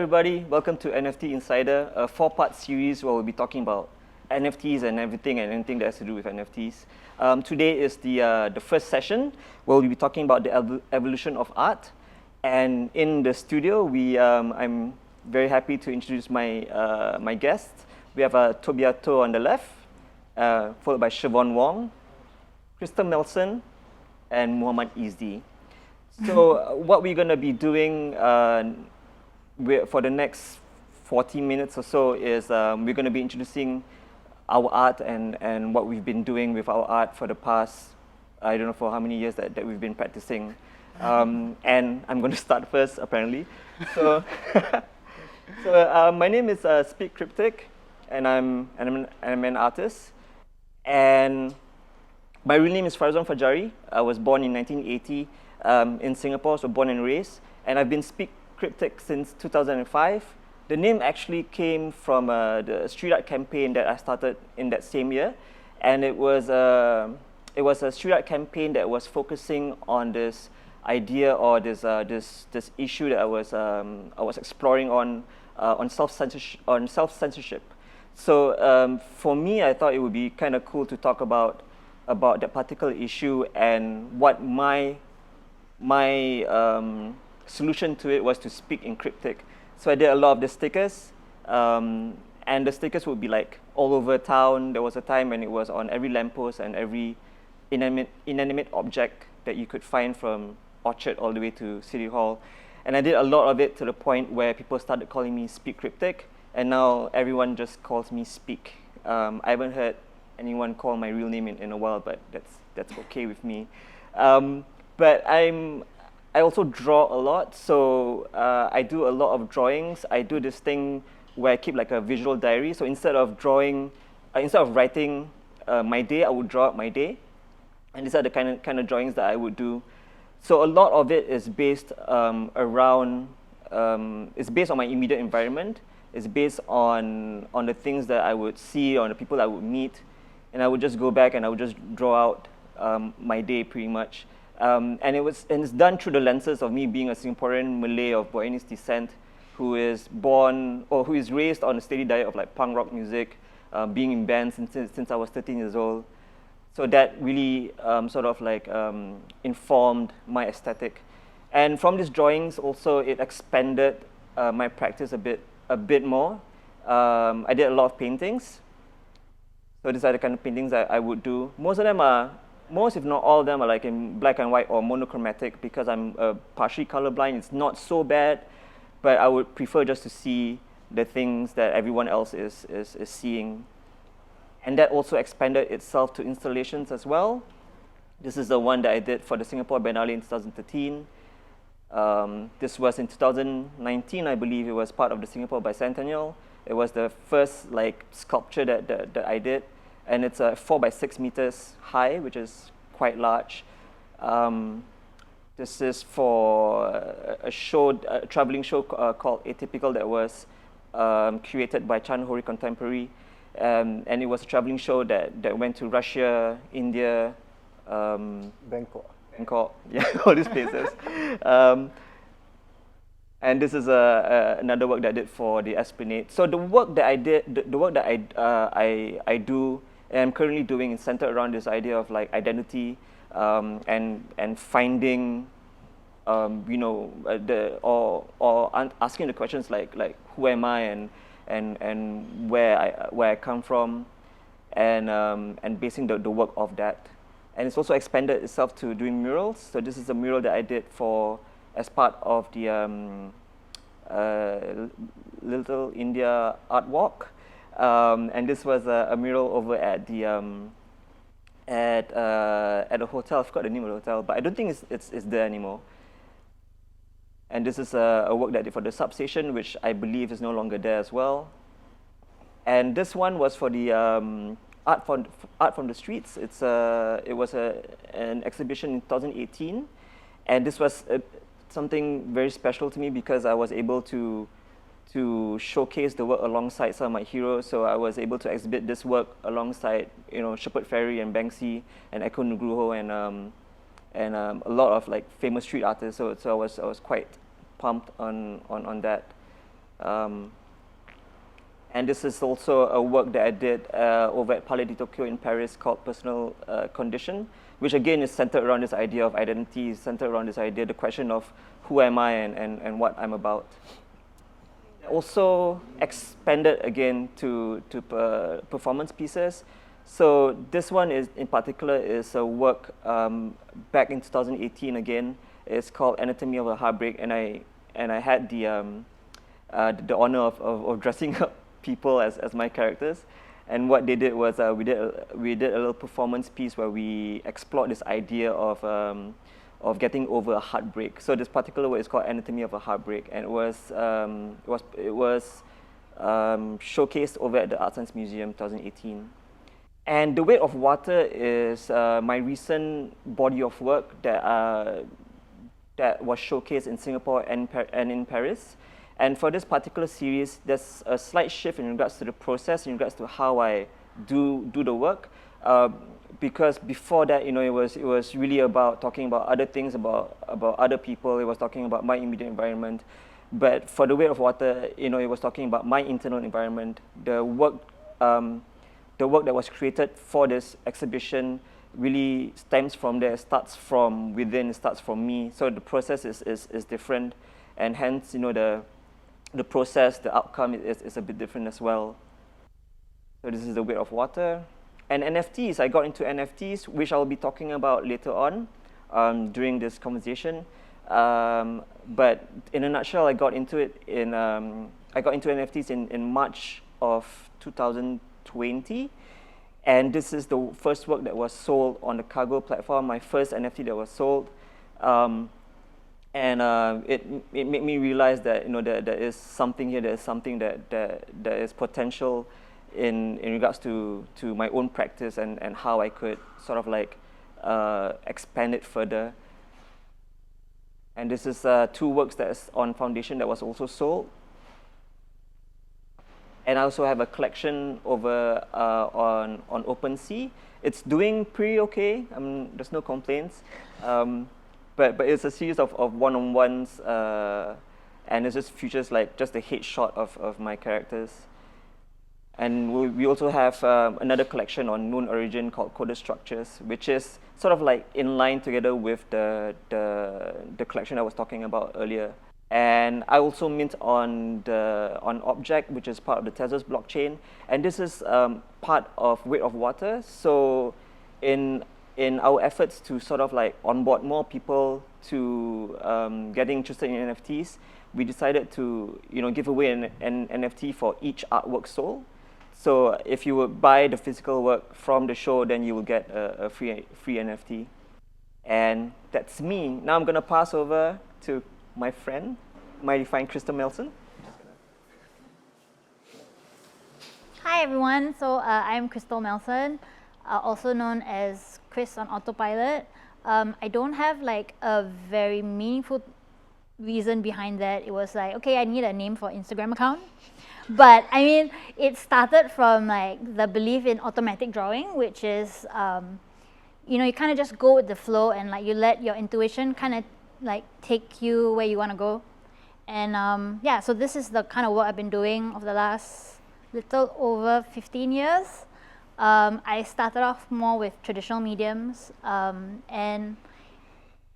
everybody. Welcome to NFT Insider, a 4-part series where we'll be talking about NFTs and everything and anything that has to do with NFTs. Today is the first session where we'll be talking about the evolution of art. And in the studio, I'm very happy to introduce my guests. We have Tobiato on the left, followed by Siobhan Wong, Krista Melson, and Muhammad Izdi. So what we're going to be doing for the next 40 minutes or so is we're going to be introducing our art and what we've been doing with our art for the past, I don't know for how many years that we've been practicing. And I'm going to start first, apparently. So, my name is Speak Cryptic, and I'm an artist. And my real name is Farzan Fajari. I was born in 1980 in Singapore, so born and raised. And I've been Speak Cryptic since 2005. The name actually came from the street art campaign that I started in that same year. And it was a street art campaign that was focusing on this idea or this issue that I was exploring on self-censorship. So for me, I thought it would be kind of cool to talk about that particular issue, and what my solution to it was to speak in cryptic. So I did a lot of the stickers, and the stickers would be like all over town. There was a time when it was on every lamppost and every inanimate object that you could find from Orchard all the way to City Hall. And I did a lot of it to the point where people started calling me Speak Cryptic, and now everyone just calls me Speak. I haven't heard anyone call my real name in a while, but that's okay with me. But I also draw a lot, so I do a lot of drawings. I do this thing where I keep like a visual diary. So instead of writing my day, I would draw out my day, and these are the kind of drawings that I would do. So a lot of it is based it's based on my immediate environment. It's based on the things that I would see, on the people I would meet, and I would just go back and I would just draw out my day pretty much. And it's done through the lenses of me being a Singaporean Malay of Boyanese descent, who is raised on a steady diet of like punk rock music, being in bands since I was 13 years old. So that really informed my aesthetic. And from these drawings also, it expanded my practice a bit more. I did a lot of paintings. So these are the kind of paintings that I would do. Most if not all of them are like in black and white or monochromatic, because I'm partially colorblind. It's not so bad, but I would prefer just to see the things that everyone else is seeing. And that also expanded itself to installations as well. This is the one that I did for the Singapore Biennale in 2013. This was in 2019, I believe. It was part of the Singapore Bicentennial. It was the first sculpture that I did. And it's 4 by 6 meters high, which is quite large. This is for a traveling show called Atypical that was curated by Chan Hori Contemporary. And it was a traveling show that went to Russia, India, Bangkok, yeah, all these places. And this is another work that I did for the Esplanade. So the work that I did, the work that I do, and I'm currently doing, is centered around this idea of like identity and finding, asking the questions like who am I and where I come from, and basing the work of that. And it's also expanded itself to doing murals. So this is a mural that I did as part of the Little India Art Walk. And this was a mural over at a hotel. I forgot the name of the hotel, but I don't think it's there anymore. And this is a work that I did for the substation, which I believe is no longer there as well. And this one was for the art from the streets. It was an exhibition in 2018, and this was something very special to me because I was able to showcase the work alongside some of my heroes. So I was able to exhibit this work alongside Shepard Fairey and Banksy and Eko Nugroho and a lot of like famous street artists. So I was quite pumped on that. Um, and this is also a work that I did over at Palais de Tokyo in Paris called Personal Condition, which again is centered around this idea of identity, centered around this idea, the question of who am I and what I'm about. Also expanded again to performance pieces. So this one is in particular is a work back in 2018 again. It's called Anatomy of a Heartbreak, and I had the honor of dressing up people as my characters. And what they did was we did a little performance piece where we explored this idea of getting over a heartbreak. So this particular work is called Anatomy of a Heartbreak, and it was showcased over at the Art Science Museum 2018. And The Weight of Water is my recent body of work that was showcased in Singapore and in Paris. And for this particular series, there's a slight shift in regards to the process, in regards to how I do the work. Because before that, it was really about talking about other things, about other people. It was talking about my immediate environment. But for The Weight of Water, it was talking about my internal environment. The work that was created for this exhibition really stems from there, starts from within, starts from me. So the process is different, and hence, the process, the outcome is a bit different as well. So this is The Weight of Water. And NFTs, I got into NFTs, which I'll be talking about later on during this conversation. But in a nutshell, I got into NFTs in March of 2020. And this is the first work that was sold on the Cargo platform, my first NFT that was sold. It made me realize that there is something here, there is something that is potential in regards to my own practice and how I could sort of like expand it further. And this is two works that is on Foundation that was also sold. And I also have a collection over on OpenSea. It's doing pretty okay. There's no complaints. But it's a series of one-on-ones, and it just features like just a headshot of my characters. And we also have another collection on known origin called Coded Structures, which is sort of like in line together with the collection I was talking about earlier. And I also mint on Object, which is part of the Tezos blockchain. And this is part of Weight of Water. So in our efforts to sort of like onboard more people to getting interested in NFTs, we decided to give away an NFT for each artwork sold. So if you would buy the physical work from the show, then you will get a free NFT. And that's me. Now I'm gonna pass over to my friend, mighty fine Crystal Melson. Hi everyone, so I'm Crystal Melson, also known as Chris on Autopilot. I don't have like a very meaningful reason behind that. It was like, okay, I need a name for Instagram account. But I mean, it started from like the belief in automatic drawing, which is, you kind of just go with the flow and like you let your intuition kind of like take you where you want to go. And yeah, so this is the kind of work I've been doing over the last little over 15 years. I started off more with traditional mediums, and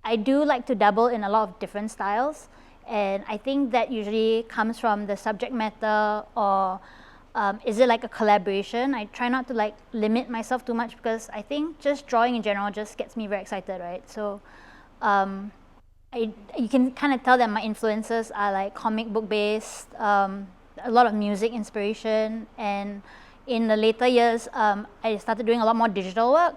I do like to dabble in a lot of different styles. And I think that usually comes from the subject matter, or is it like a collaboration? I try not to like limit myself too much, because I think just drawing in general just gets me very excited, right? So you can kind of tell that my influences are like comic book based, a lot of music inspiration, and in the later years, I started doing a lot more digital work.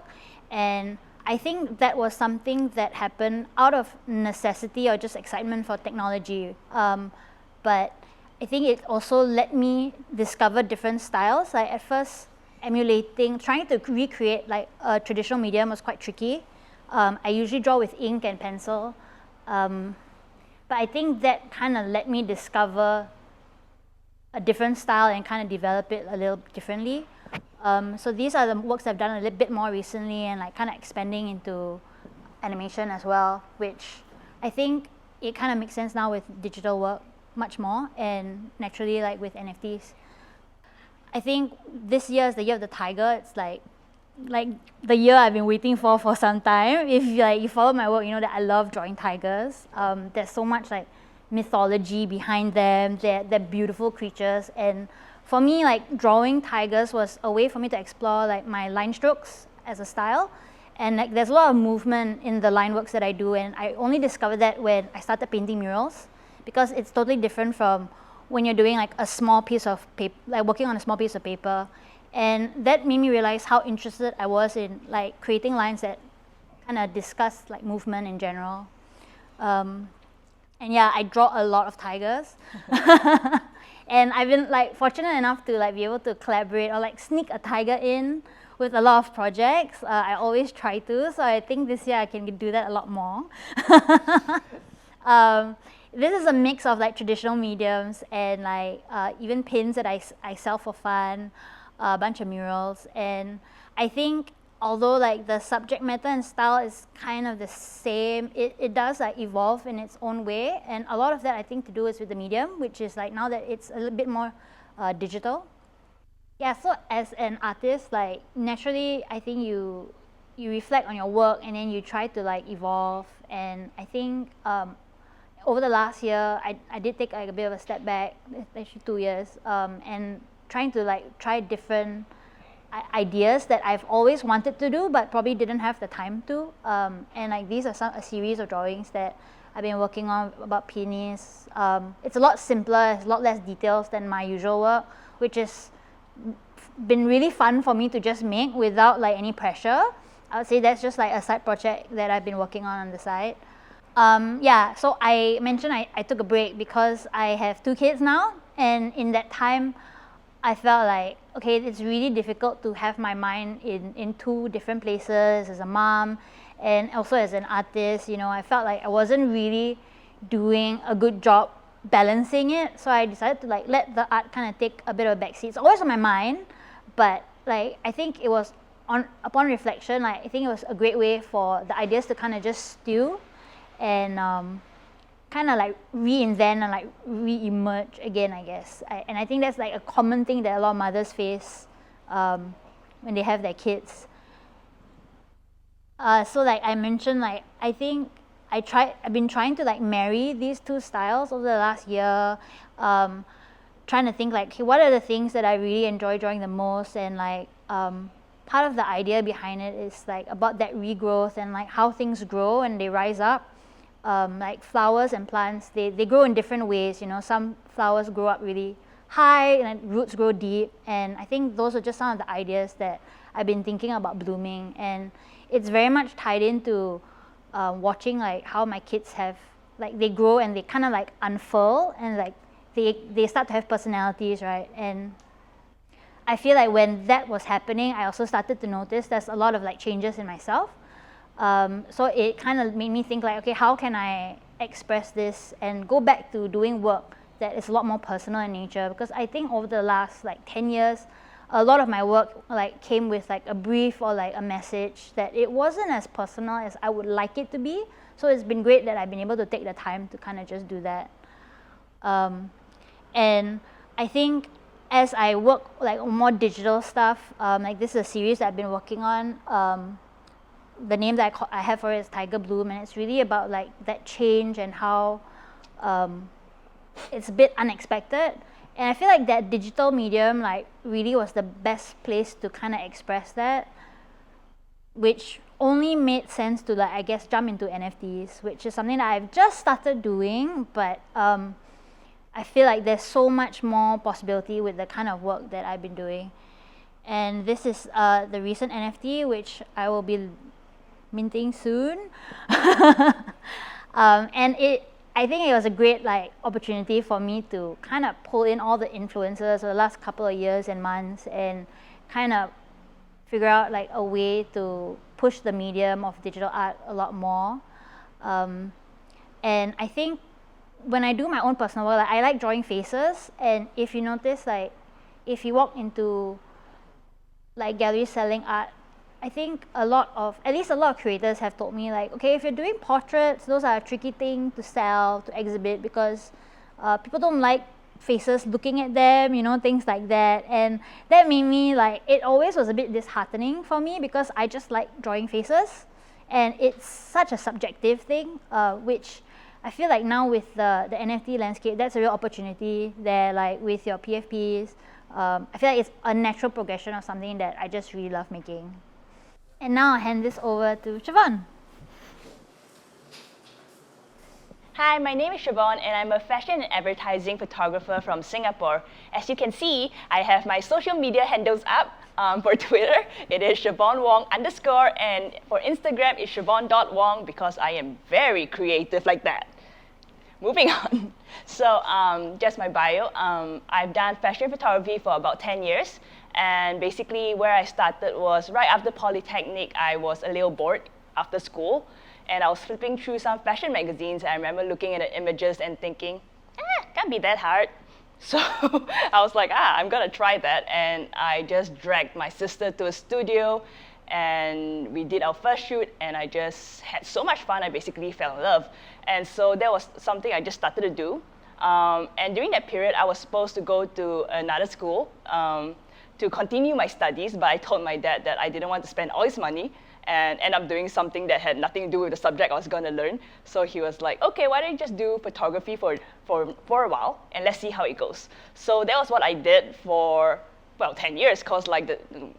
And I think that was something that happened out of necessity or just excitement for technology. But I think it also let me discover different styles. Like at first, trying to recreate like a traditional medium was quite tricky. I usually draw with ink and pencil. But I think that kind of let me discover a different style and kind of develop it a little differently. So these are the works I've done a little bit more recently, and like kind of expanding into animation as well, which I think it kind of makes sense now with digital work. much more, and naturally like with NFTs. I think this year is the year of the tiger. It's like the year I've been waiting for some time. If you follow my work, you know that I love drawing tigers. There's so much like mythology behind them. They're beautiful creatures, and for me, like drawing tigers was a way for me to explore like my line strokes as a style. And like there's a lot of movement in the line works that I do, and I only discovered that when I started painting murals, because it's totally different from when you're doing like a small piece of paper, like working on a small piece of paper. And that made me realize how interested I was in like creating lines that kind of discuss like movement in general. And yeah, I draw a lot of tigers. And I've been like fortunate enough to like be able to collaborate or like sneak a tiger in with a lot of projects. I always try to, so I think this year I can do that a lot more. This is a mix of like traditional mediums and like even pins that I sell for fun, a bunch of murals. And I think although like the subject matter and style is kind of the same, it does like evolve in its own way. And a lot of that I think to do is with the medium, which is like now that it's a little bit more digital. Yeah, so as an artist, like naturally I think you reflect on your work and then you try to like evolve. And I think over the last year I did take like a bit of a step back, actually 2 years, and trying to like try different ideas that I've always wanted to do but probably didn't have the time to. And like these are a series of drawings that I've been working on about peonies. It's a lot simpler, it's a lot less details than my usual work, which has been really fun for me to just make without like any pressure. I would say that's just like a side project that I've been working on the side. Yeah, so I mentioned I took a break because I have 2 kids now, and in that time I felt like, okay, it's really difficult to have my mind in 2 different places as a mom and also as an artist. You know, I felt like I wasn't really doing a good job balancing it, so I decided to like let the art kind of take a bit of a backseat. It's always on my mind, but like I think it was upon reflection, like I think it was a great way for the ideas to kind of just stew and kind of like reinvent and like re-emerge again, I guess. And I think that's like a common thing that a lot of mothers face when they have their kids. So like I mentioned, like I think I've been trying to like marry these 2 styles over the last year, trying to think like, okay, what are the things that I really enjoy drawing the most, and like part of the idea behind it is like about that regrowth and like how things grow and they rise up. Like flowers and plants, they grow in different ways. You know, some flowers grow up really high and roots grow deep, and I think those are just some of the ideas that I've been thinking about blooming. And it's very much tied into watching like how my kids have, like they grow and they kind of like unfurl and like they start to have personalities, right? And I feel like when that was happening, I also started to notice there's a lot of like changes in myself. So it kind of made me think like, okay, how can I express this and go back to doing work that is a lot more personal in nature? Because I think over the last like 10 years, a lot of my work like came with like a brief or like a message that it wasn't as personal as I would like it to be. So it's been great that I've been able to take the time to kind of just do that. And I think as I work like on more digital stuff, like this is a series that I've been working on. The name that I have for it is Tiger Bloom, and it's really about like that change and how it's a bit unexpected. And I feel like that digital medium like really was the best place to kind of express that, which only made sense to like, I guess, jump into NFTs, which is something that I've just started doing, but I feel like there's so much more possibility with the kind of work that I've been doing. And this is the recent NFT, which I will be minting soon. And I think it was a great like opportunity for me to kind of pull in all the influencers for the last couple of years and months and kind of figure out like a way to push the medium of digital art a lot more. And I think when I do my own personal work, like, I like drawing faces, and if you notice, like if you walk into like galleries selling art, I think at least a lot of creators have told me like, okay, if you're doing portraits, those are a tricky thing to sell, to exhibit, because People don't like faces looking at them, you know, things like that. And that made me like, it always was a bit disheartening for me because I just like drawing faces. And it's such a subjective thing, which I feel like now with the NFT landscape, that's a real opportunity there, like with your PFPs. I feel like it's a natural progression of something that I just really love making. And now I'll hand this over to Siobhan. Hi, my name is Siobhan and I'm a fashion and advertising photographer from Singapore. As you can see, I have my social media handles up. For Twitter, it is Siobhan Wong _ and for Instagram, it's Siobhan.Wong because I am very creative like that. Moving on. So just my bio. I've done fashion photography for about 10 years. And basically where I started was right after Polytechnic, I was a little bored after school. And I was flipping through some fashion magazines. I remember looking at the images and thinking, can't be that hard. So I was like, I'm gonna try that. And I just dragged my sister to a studio and we did our first shoot and I just had so much fun, I basically fell in love. And so that was something I just started to do. And during that period, I was supposed to go to another school to continue my studies, but I told my dad that I didn't want to spend all his money and end up doing something that had nothing to do with the subject I was going to learn. So he was like, okay, why don't you just do photography for a while and let's see how it goes. So that was what I did for, well, 10 years because like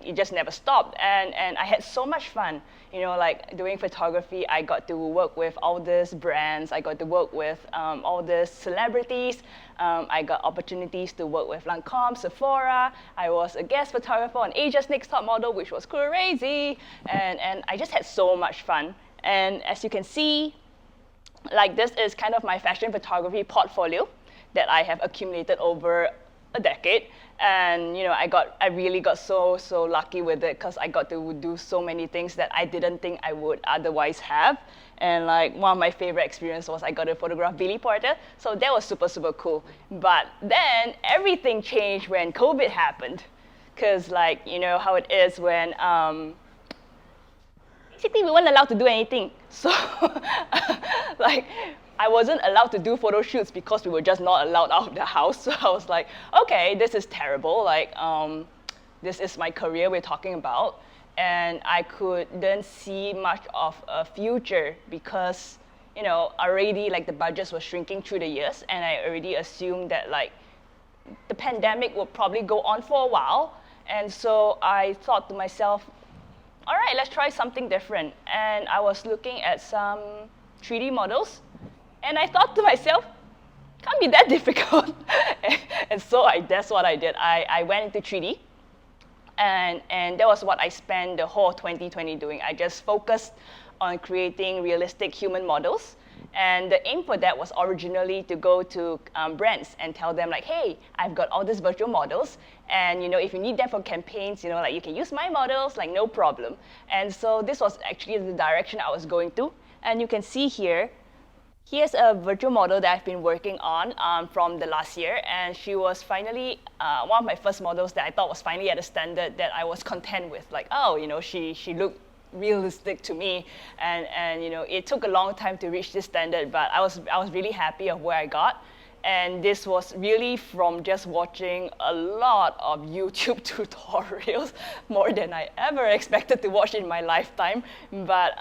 it just never stopped. And I had so much fun, you know, like doing photography. I got to work with all these brands. I got to work with all these celebrities. I got opportunities to work with Lancome, Sephora. I was a guest photographer on Asia's Next Top Model, which was crazy. And I just had so much fun. And as you can see, like this is kind of my fashion photography portfolio that I have accumulated over a decade. And you know, I really got so lucky with it because I got to do so many things that I didn't think I would otherwise have. And like one of my favorite experiences was I got to photograph Billy Porter. So that was super cool. But then everything changed when COVID happened. Because like, you know how it is when basically we weren't allowed to do anything. So like I wasn't allowed to do photo shoots because we were just not allowed out of the house. So I was like, okay, this is terrible. Like, this is my career we're talking about. And I couldn't see much of a future because, you know, already like the budgets were shrinking through the years. And I already assumed that like the pandemic would probably go on for a while. And so I thought to myself, all right, let's try something different. And I was looking at some 3D models. And I thought to myself, can't be that difficult. And so that's what I did. I went into 3D. And that was what I spent the whole 2020 doing. I just focused on creating realistic human models. And the aim for that was originally to go to brands and tell them like, hey, I've got all these virtual models. And you know, if you need them for campaigns, you know, like you can use my models, like no problem. And so this was actually the direction I was going to. And you can see here, here's a virtual model that I've been working on from the last year, and she was finally one of my first models that I thought was finally at a standard that I was content with. Like, oh, you know, she looked realistic to me, and you know, it took a long time to reach this standard, but I was really happy of where I got. And this was really from just watching a lot of YouTube tutorials, more than I ever expected to watch in my lifetime. But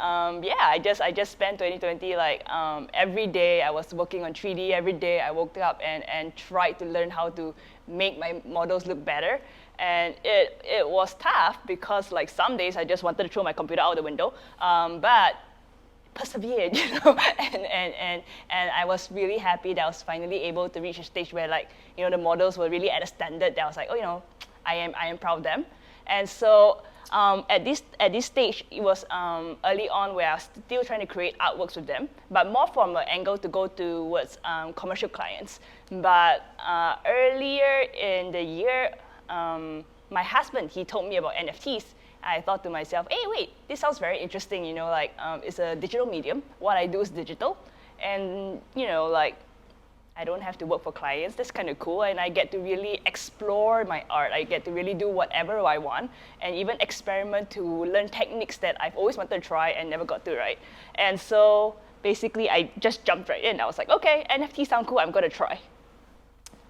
yeah, I just spent 2020 like every day I was working on 3D. Every day I woke up and tried to learn how to make my models look better. And it was tough because like some days I just wanted to throw my computer out the window. But persevered, you know, and I was really happy that I was finally able to reach a stage where like, you know, the models were really at a standard that I was like, oh, you know, I am proud of them. And so at this stage, it was early on where I was still trying to create artworks with them, but more from an angle to go towards commercial clients. But earlier in the year, my husband, he told me about NFTs. I thought to myself, hey, wait, this sounds very interesting, you know, like it's a digital medium. What I do is digital. And, you know, like I don't have to work for clients. That's kind of cool. And I get to really explore my art. I get to really do whatever I want and even experiment to learn techniques that I've always wanted to try and never got to, right? And so basically I just jumped right in. I was like, okay, NFT sound cool, I'm gonna try.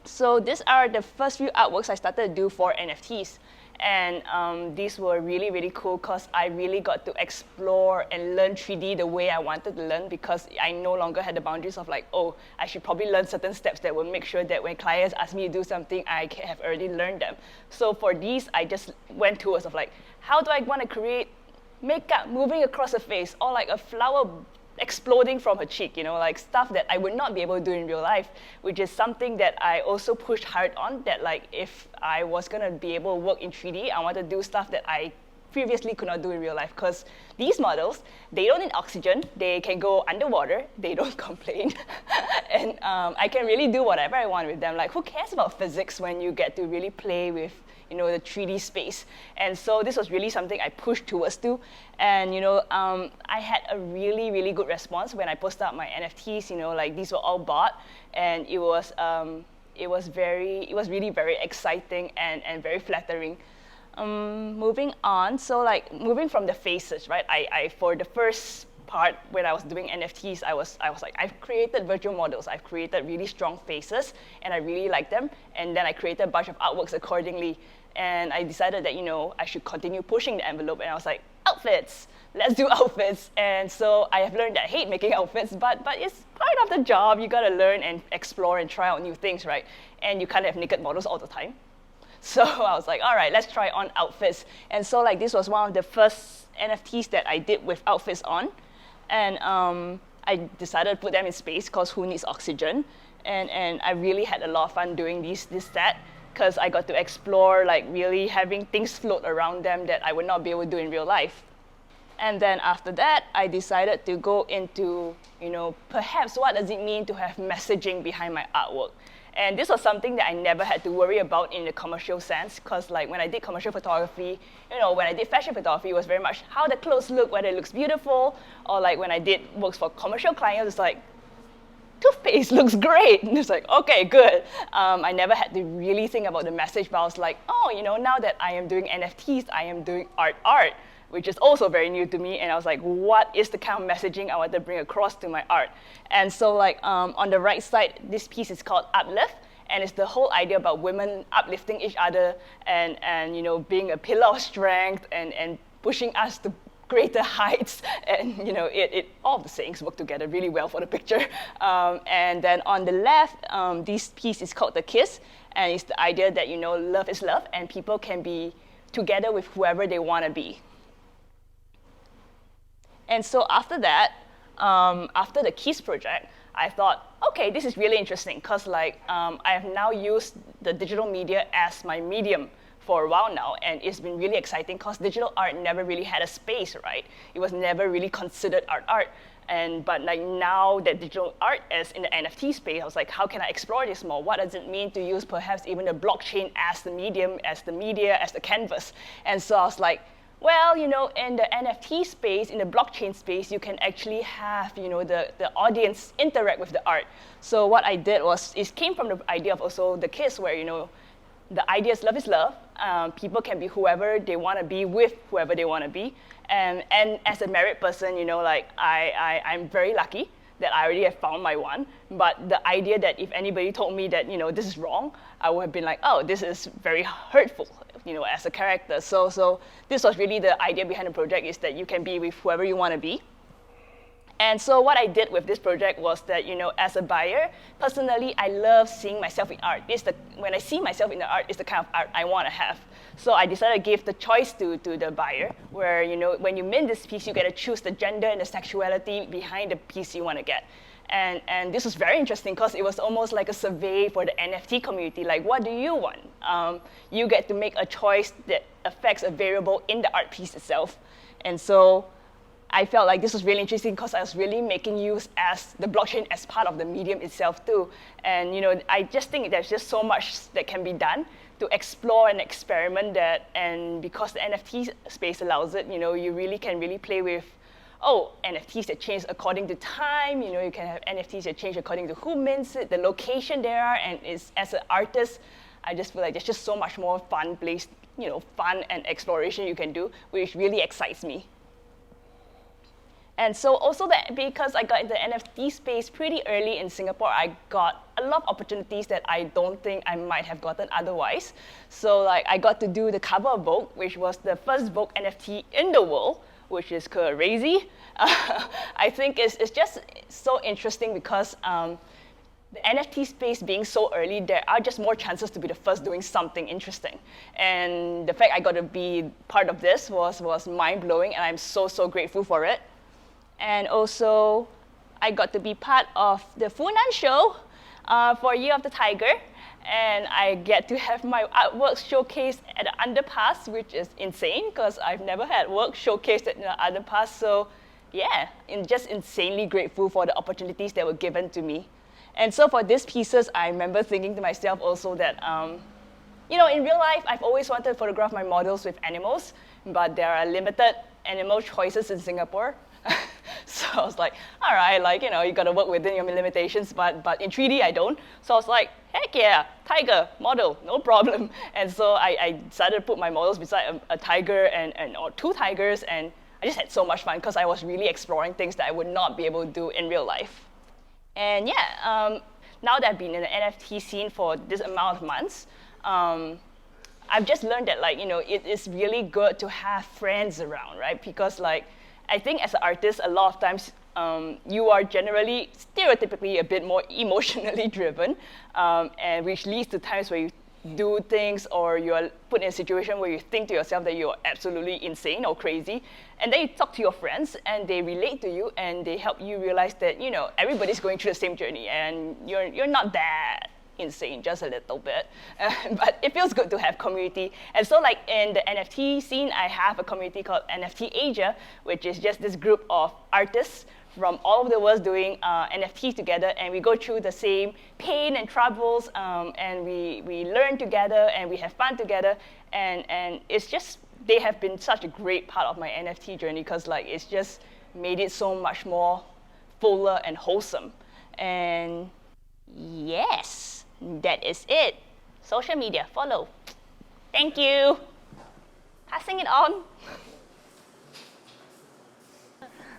So these are the first few artworks I started to do for NFTs. And these were really, really cool because I really got to explore and learn 3D the way I wanted to learn, because I no longer had the boundaries of like, oh, I should probably learn certain steps that will make sure that when clients ask me to do something, I have already learned them. So for these, I just went towards of like, how do I want to create makeup moving across her face, or like a flower exploding from her cheek, like stuff that I would not be able to do in real life, which is something that I also pushed hard on, that like if I was gonna be able to work in 3D, I want to do stuff that I previously could not do in real life, because these models, they don't need oxygen, they can go underwater, they don't complain, and I can really do whatever I want with them. Like, who cares about physics when you get to really play with the 3D space? And so this was really something I pushed towards to. And I had a really, really good response when I posted up my NFTs. Like these were all bought, and it was really very exciting and very flattering. Moving on, so like moving from the faces, right? I for the first part when I was doing NFTs, I was like, I've created virtual models, I've created really strong faces, and I really like them. And then I created a bunch of artworks accordingly. And I decided that, I should continue pushing the envelope. And I was like, outfits, let's do outfits. And so I have learned that I hate making outfits, but it's part of the job. You gotta learn and explore and try out new things, right? And you can't have naked models all the time. So I was like, all right, let's try on outfits. And so like this was one of the first NFTs that I did with outfits on. And I decided to put them in space because who needs oxygen? And I really had a lot of fun doing this set, because I got to explore like really having things float around them that I would not be able to do in real life. And then after that, I decided to go into, perhaps what does it mean to have messaging behind my artwork? And this was something that I never had to worry about in the commercial sense, because like when I did commercial photography, when I did fashion photography, it was very much how the clothes look, whether it looks beautiful, or like when I did works for commercial clients, it's like, toothpaste looks great. And it's like, okay, good. I never had to really think about the message, but I was like, oh, now that I am doing NFTs, I am doing art, which is also very new to me. And I was like, what is the kind of messaging I want to bring across to my art? And so like on the right side, this piece is called Uplift. And it's the whole idea about women uplifting each other and being a pillar of strength and pushing us to greater heights, and it all the sayings work together really well for the picture. And then on the left, this piece is called The Kiss, and it's the idea that love is love, and people can be together with whoever they want to be. And so after that, after the Kiss project, I thought, okay, this is really interesting, because like I have now used the digital media as my medium for a while now, and it's been really exciting because digital art never really had a space, right? It was never really considered art. But like now that digital art is in the NFT space, I was like, how can I explore this more? What does it mean to use perhaps even the blockchain as the medium, as the media, as the canvas? And so I was like, well, in the NFT space, in the blockchain space, you can actually have, the audience interact with the art. So what I did was, it came from the idea of also The Kiss, where, the idea is love. People can be whoever they want to be with whoever they want to be. And as a married person, like I'm very lucky that I already have found my one. But the idea that if anybody told me that, this is wrong, I would have been like, oh, this is very hurtful, as a character. So this was really the idea behind the project, is that you can be with whoever you want to be. And so what I did with this project was that, as a buyer, personally, I love seeing myself in art. When I see myself in the art, it's the kind of art I want to have. So I decided to give the choice to the buyer, where, when you mint this piece, you get to choose the gender and the sexuality behind the piece you want to get. And this was very interesting because it was almost like a survey for the NFT community. Like, what do you want? You get to make a choice that affects a variable in the art piece itself. And so I felt like this was really interesting because I was really making use as the blockchain as part of the medium itself too. And I just think there's just so much that can be done to explore and experiment that. And because the NFT space allows it, you really can play with, NFTs that change according to time. You can have NFTs that change according to who mints it, the location they are, and as an artist, I just feel like there's just so much more fun and exploration you can do, which really excites me. And so also that because I got into the NFT space pretty early in Singapore, I got a lot of opportunities that I don't think I might have gotten otherwise. So like I got to do the cover of Vogue, which was the first Vogue NFT in the world, which is crazy. I think it's just so interesting because the NFT space being so early, there are just more chances to be the first doing something interesting. And the fact I got to be part of this was mind-blowing, and I'm so grateful for it. And also, I got to be part of the Funan show for Year of the Tiger, and I get to have my artwork showcased at the underpass, which is insane because I've never had work showcased at the underpass. So yeah, I'm just insanely grateful for the opportunities that were given to me. And so for these pieces, I remember thinking to myself also that, you know, in real life, I've always wanted to photograph my models with animals, but there are limited animal choices in Singapore. So I was like, all right, like, you know, you got to work within your limitations, but in 3D, I don't. So I was like, heck yeah, tiger, model, no problem. And so I decided to put my models beside a tiger or two tigers, and I just had so much fun because I was really exploring things that I would not be able to do in real life. And yeah, now that I've been in the NFT scene for this amount of months, I've just learned that, like, you know, it is really good to have friends around, right? Because, like, I think as an artist, a lot of times you are generally, stereotypically, a bit more emotionally driven, and which leads to times where you do things or you're put in a situation where you think to yourself that you're absolutely insane or crazy, and then you talk to your friends and they relate to you and they help you realize that, you know, everybody's going through the same journey and you're not that insane, just a little bit. But it feels good to have community. And so like in the NFT scene, I have a community called NFT Asia, which is just this group of artists from all over the world doing NFTs together, and we go through the same pain and troubles, and we learn together and we have fun together, and it's just, they have been such a great part of my NFT journey because like it's just made it so much more fuller and wholesome. And yes, that is it. Social media, follow. Thank you. Passing it on.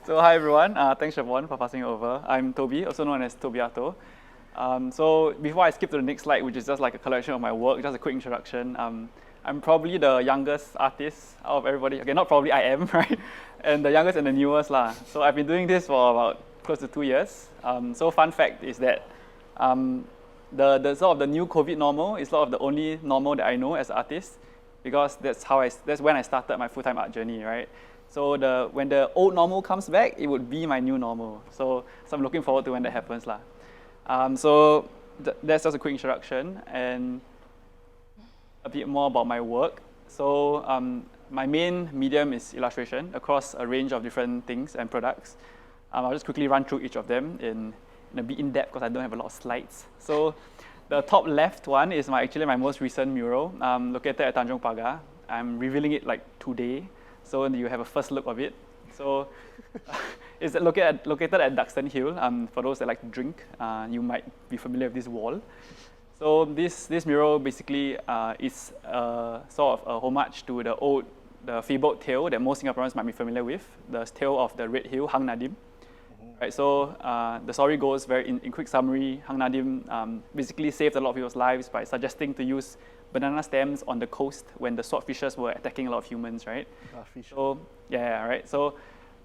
So hi everyone, thanks Siobhan for passing it over. I'm Toby, also known as Tobiato. So before I skip to the next slide, which is just like a collection of my work, just a quick introduction. I'm probably the youngest artist out of everybody. Okay, not probably, I am, right? And the youngest and the newest lah. So I've been doing this for about close to 2 years. So fun fact is that the sort of the new COVID normal is sort of the only normal that I know as an artist, because that's when I started my full-time art journey, right? So when the old normal comes back, it would be my new normal. So I'm looking forward to when that happens lah. So that's just a quick introduction and a bit more about my work. So my main medium is illustration across a range of different things and products. I'll just quickly run through each of them in a bit in depth because I don't have a lot of slides. So the top left one is actually my most recent mural, located at Tanjong Pagar. I'm revealing it like today, so you have a first look of it. So it's located at Duxton Hill. For those that like to drink, you might be familiar with this wall. So this mural basically is sort of a homage to the fabled tale that most Singaporeans might be familiar with, the tale of the Red Hill, Hang Nadim. Right, so the story goes very in quick summary. Hang Nadim basically saved a lot of people's lives by suggesting to use banana stems on the coast when the swordfishers were attacking a lot of humans, right? So yeah, right. So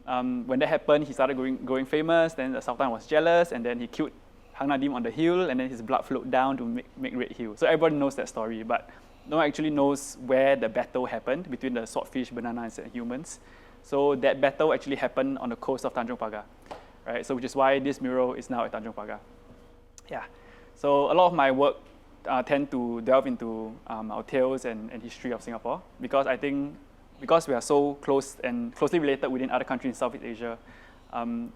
when that happened, he started growing famous. Then the Sultan was jealous, and then he killed Hang Nadim on the hill, and then his blood flowed down to make Red Hill. So everybody knows that story, but no one actually knows where the battle happened between the swordfish, bananas, and humans. So that battle actually happened on the coast of Tanjong Pagar. Right, so which is why this mural is now at Tanjong Pagar. Yeah, so a lot of my work tend to delve into our tales and history of Singapore, because I think because we are so close and closely related within other countries in Southeast Asia,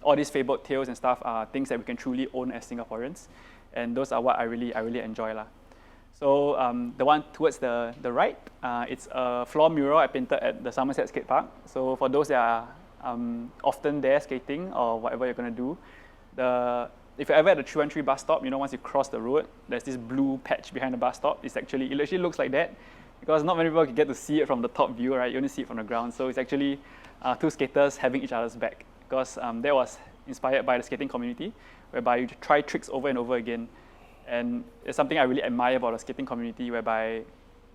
all these fabled tales and stuff are things that we can truly own as Singaporeans, and those are what I really enjoy lah. So the one towards the right, it's a floor mural I painted at the Somerset Skate Park. So for those that are often there skating or whatever you're going to do, if you're ever at the 313 bus stop, you know, once you cross the road, there's this blue patch behind the bus stop. It actually looks like that because not many people can get to see it from the top view, right? You only see it from the ground. So it's actually two skaters having each other's back, because that was inspired by the skating community, whereby you try tricks over and over again. And it's something I really admire about the skating community, whereby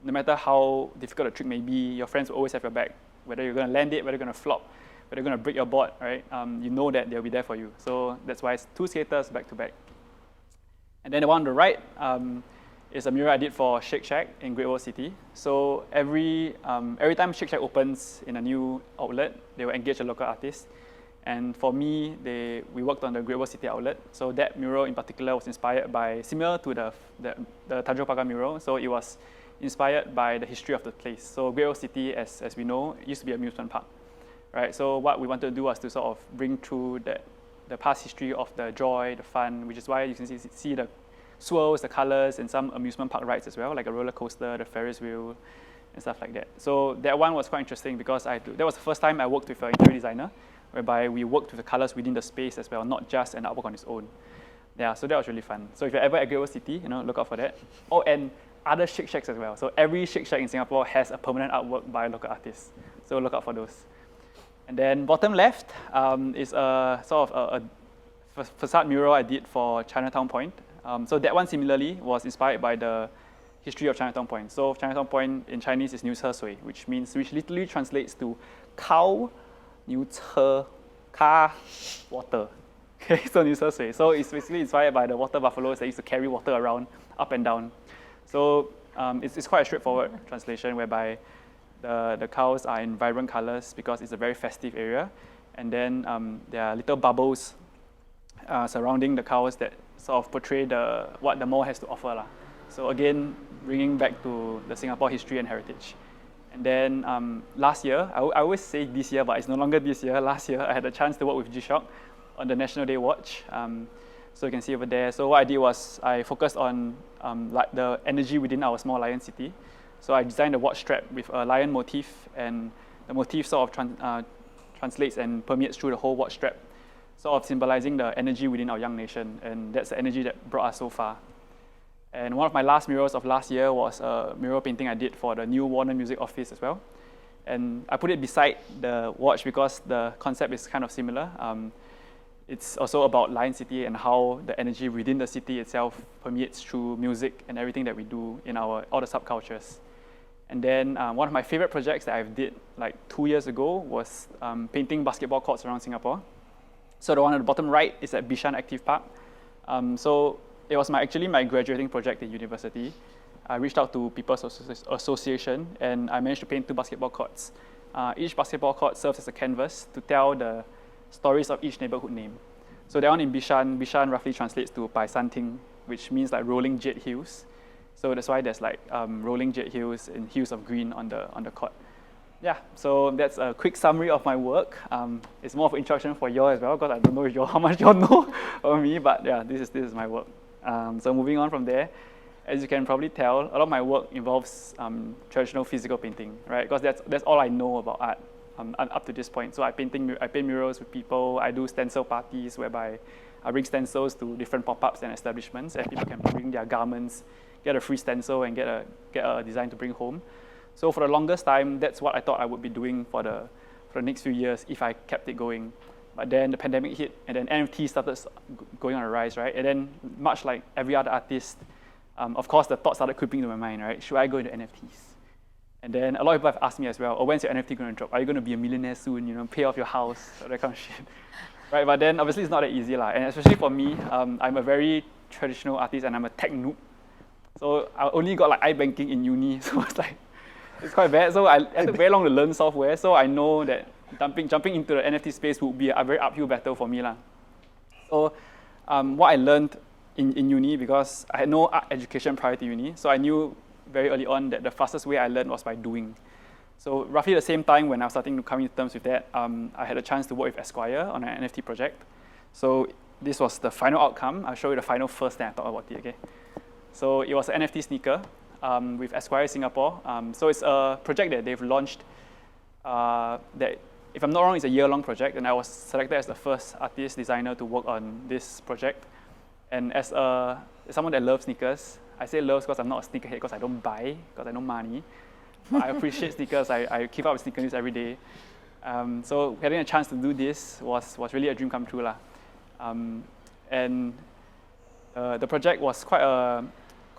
no matter how difficult a trick may be, your friends will always have your back. Whether you're going to land it, whether you're going to flop, whether you're going to break your board, right? You know that they'll be there for you. So that's why it's 2 skaters back to back. And then the one on the right is a mural I did for Shake Shack in Great World City. So every time Shake Shack opens in a new outlet, they will engage a local artist. And for me, we worked on the Great World City outlet. So that mural in particular was inspired by, similar to the Tanjong Pagar mural. So it was inspired by the history of the place. So Great World City, as we know, used to be an amusement park, right? So what we wanted to do was to sort of bring through the past history of the joy, the fun, which is why you can see the swirls, the colors, and some amusement park rides as well, like a roller coaster, the Ferris wheel, and stuff like that. So that one was quite interesting because that was the first time I worked with an interior designer, whereby we worked with the colors within the space as well, not just an artwork on its own. Yeah, so that was really fun. So if you're ever at Great World City, look out for that. Oh, and other Shake Shacks as well. So every Shake Shack in Singapore has a permanent artwork by a local artist. So look out for those. And then bottom left is a sort of a facade mural I did for Chinatown Point. So that one similarly was inspired by the history of Chinatown Point. So Chinatown Point in Chinese is 牛车水, which literally translates to cow, 牛车, car, water. Okay, so 牛车水. So it's basically inspired by the water buffaloes that used to carry water around up and down. So it's quite a straightforward translation whereby the cows are in vibrant colors because it's a very festive area. And then there are little bubbles surrounding the cows that sort of portray what the mall has to offer lah. So again, bringing back to the Singapore history and heritage. And then last year, I always say this year, but it's no longer this year. Last year, I had a chance to work with G-Shock on the National Day watch. So you can see over there. So what I did was I focused on like the energy within our small lion city. So I designed a watch strap with a lion motif, and the motif sort of translates and permeates through the whole watch strap, sort of symbolizing the energy within our young nation, and that's the energy that brought us so far. And one of my last murals of last year was a mural painting I did for the new Warner Music office as well. And I put it beside the watch because the concept is kind of similar. It's also about Lion City and how the energy within the city itself permeates through music and everything that we do in all the subcultures. And then one of my favorite projects that I did like 2 years ago was painting basketball courts around Singapore. So the one at the bottom right is at Bishan Active Park. So it was actually my graduating project at university. I reached out to People's Association and I managed to paint 2 basketball courts. Each basketball court serves as a canvas to tell the stories of each neighborhood name. So that one in Bishan roughly translates to Pai San Ting, which means like rolling jade hills. So that's why there's like rolling jade hills and hills of green on the court. Yeah, so that's a quick summary of my work. It's more of an introduction for y'all as well, because I don't know how much y'all know of me, but yeah, this is my work. So moving on from there, as you can probably tell, a lot of my work involves traditional physical painting, right? Because that's all I know about art up to this point. So I paint murals with people. I do stencil parties whereby I bring stencils to different pop-ups and establishments, and people can bring their garments, get a free stencil, and get a design to bring home. So for the longest time, that's what I thought I would be doing for the next few years if I kept it going. But then the pandemic hit, and then NFT started going on a rise, right? And then much like every other artist, of course, the thought started creeping into my mind, right? Should I go into NFTs? And then a lot of people have asked me as well, oh, when's your NFT going to drop? Are you going to be a millionaire soon, pay off your house, that kind of shit, right? But then obviously it's not that easy, and especially for me, I'm a very traditional artist and I'm a tech noob. So I only got like iBanking in uni, so it's quite bad. So I took very long to learn software, so I know that jumping into the NFT space would be a very uphill battle for me. So what I learned in uni, because I had no art education prior to uni, so I knew very early on that the fastest way I learned was by doing. So roughly the same time when I was starting to come to terms with that, I had a chance to work with Esquire on an NFT project. So this was the final outcome. I'll show you the final first, then I talk about it, okay? So it was an NFT sneaker with Esquire Singapore. So it's a project that they've launched that, if I'm not wrong, it's a year-long project, and I was selected as the first artist designer to work on this project. And as someone that loves sneakers, I say loves because I'm not a sneakerhead because I don't buy, because I have no money. But I appreciate sneakers. I keep up with sneakers every day. So getting a chance to do this was really a dream come true lah. And the project was quite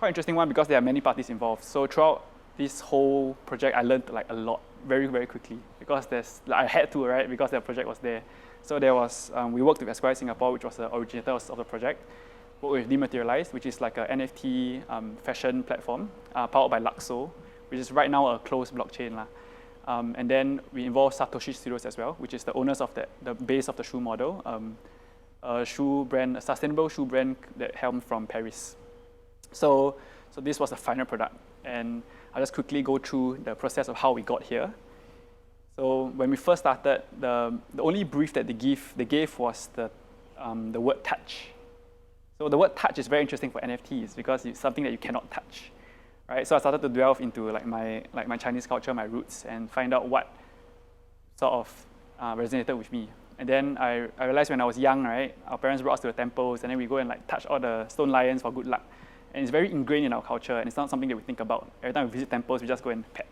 interesting one because there are many parties involved. So throughout this whole project, I learned like a lot very, very quickly because I had to, right? Because the project was there. So there was, we worked with Esquire Singapore, which was the originator of the project. Worked with Dematerialize, which is like a NFT fashion platform powered by Luxo, which is right now a closed blockchain lah. And then we involved Satoshi Studios as well, which is the owners of the base of the shoe model, a shoe brand, a sustainable shoe brand that helmed from Paris. So this was the final product, and I'll just quickly go through the process of how we got here. So when we first started, the only brief that they gave was the word touch. So the word touch is very interesting for NFTs because it's something that you cannot touch, right? So I started to delve into my Chinese culture, my roots, and find out what sort of resonated with me. And then I realized when I was young, right, our parents brought us to the temples, and then we go and like touch all the stone lions for good luck. And it's very ingrained in our culture, and it's not something that we think about. Every time we visit temples, we just go and pet.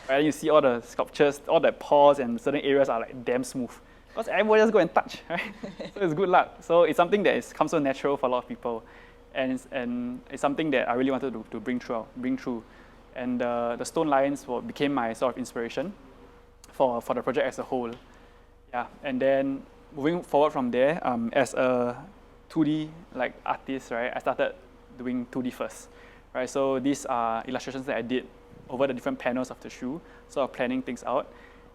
Right? And you see all the sculptures, all the paws and certain areas are like damn smooth. Because everybody just go and touch, right? So it's good luck. So it's something that comes so natural for a lot of people. And it's something that I really wanted to bring through. And the stone lions became my sort of inspiration for the project as a whole. Yeah, and then moving forward from there, as a 2D like artist, right, I started doing 2D first, right? So these are illustrations that I did over the different panels of the shoe, sort of planning things out.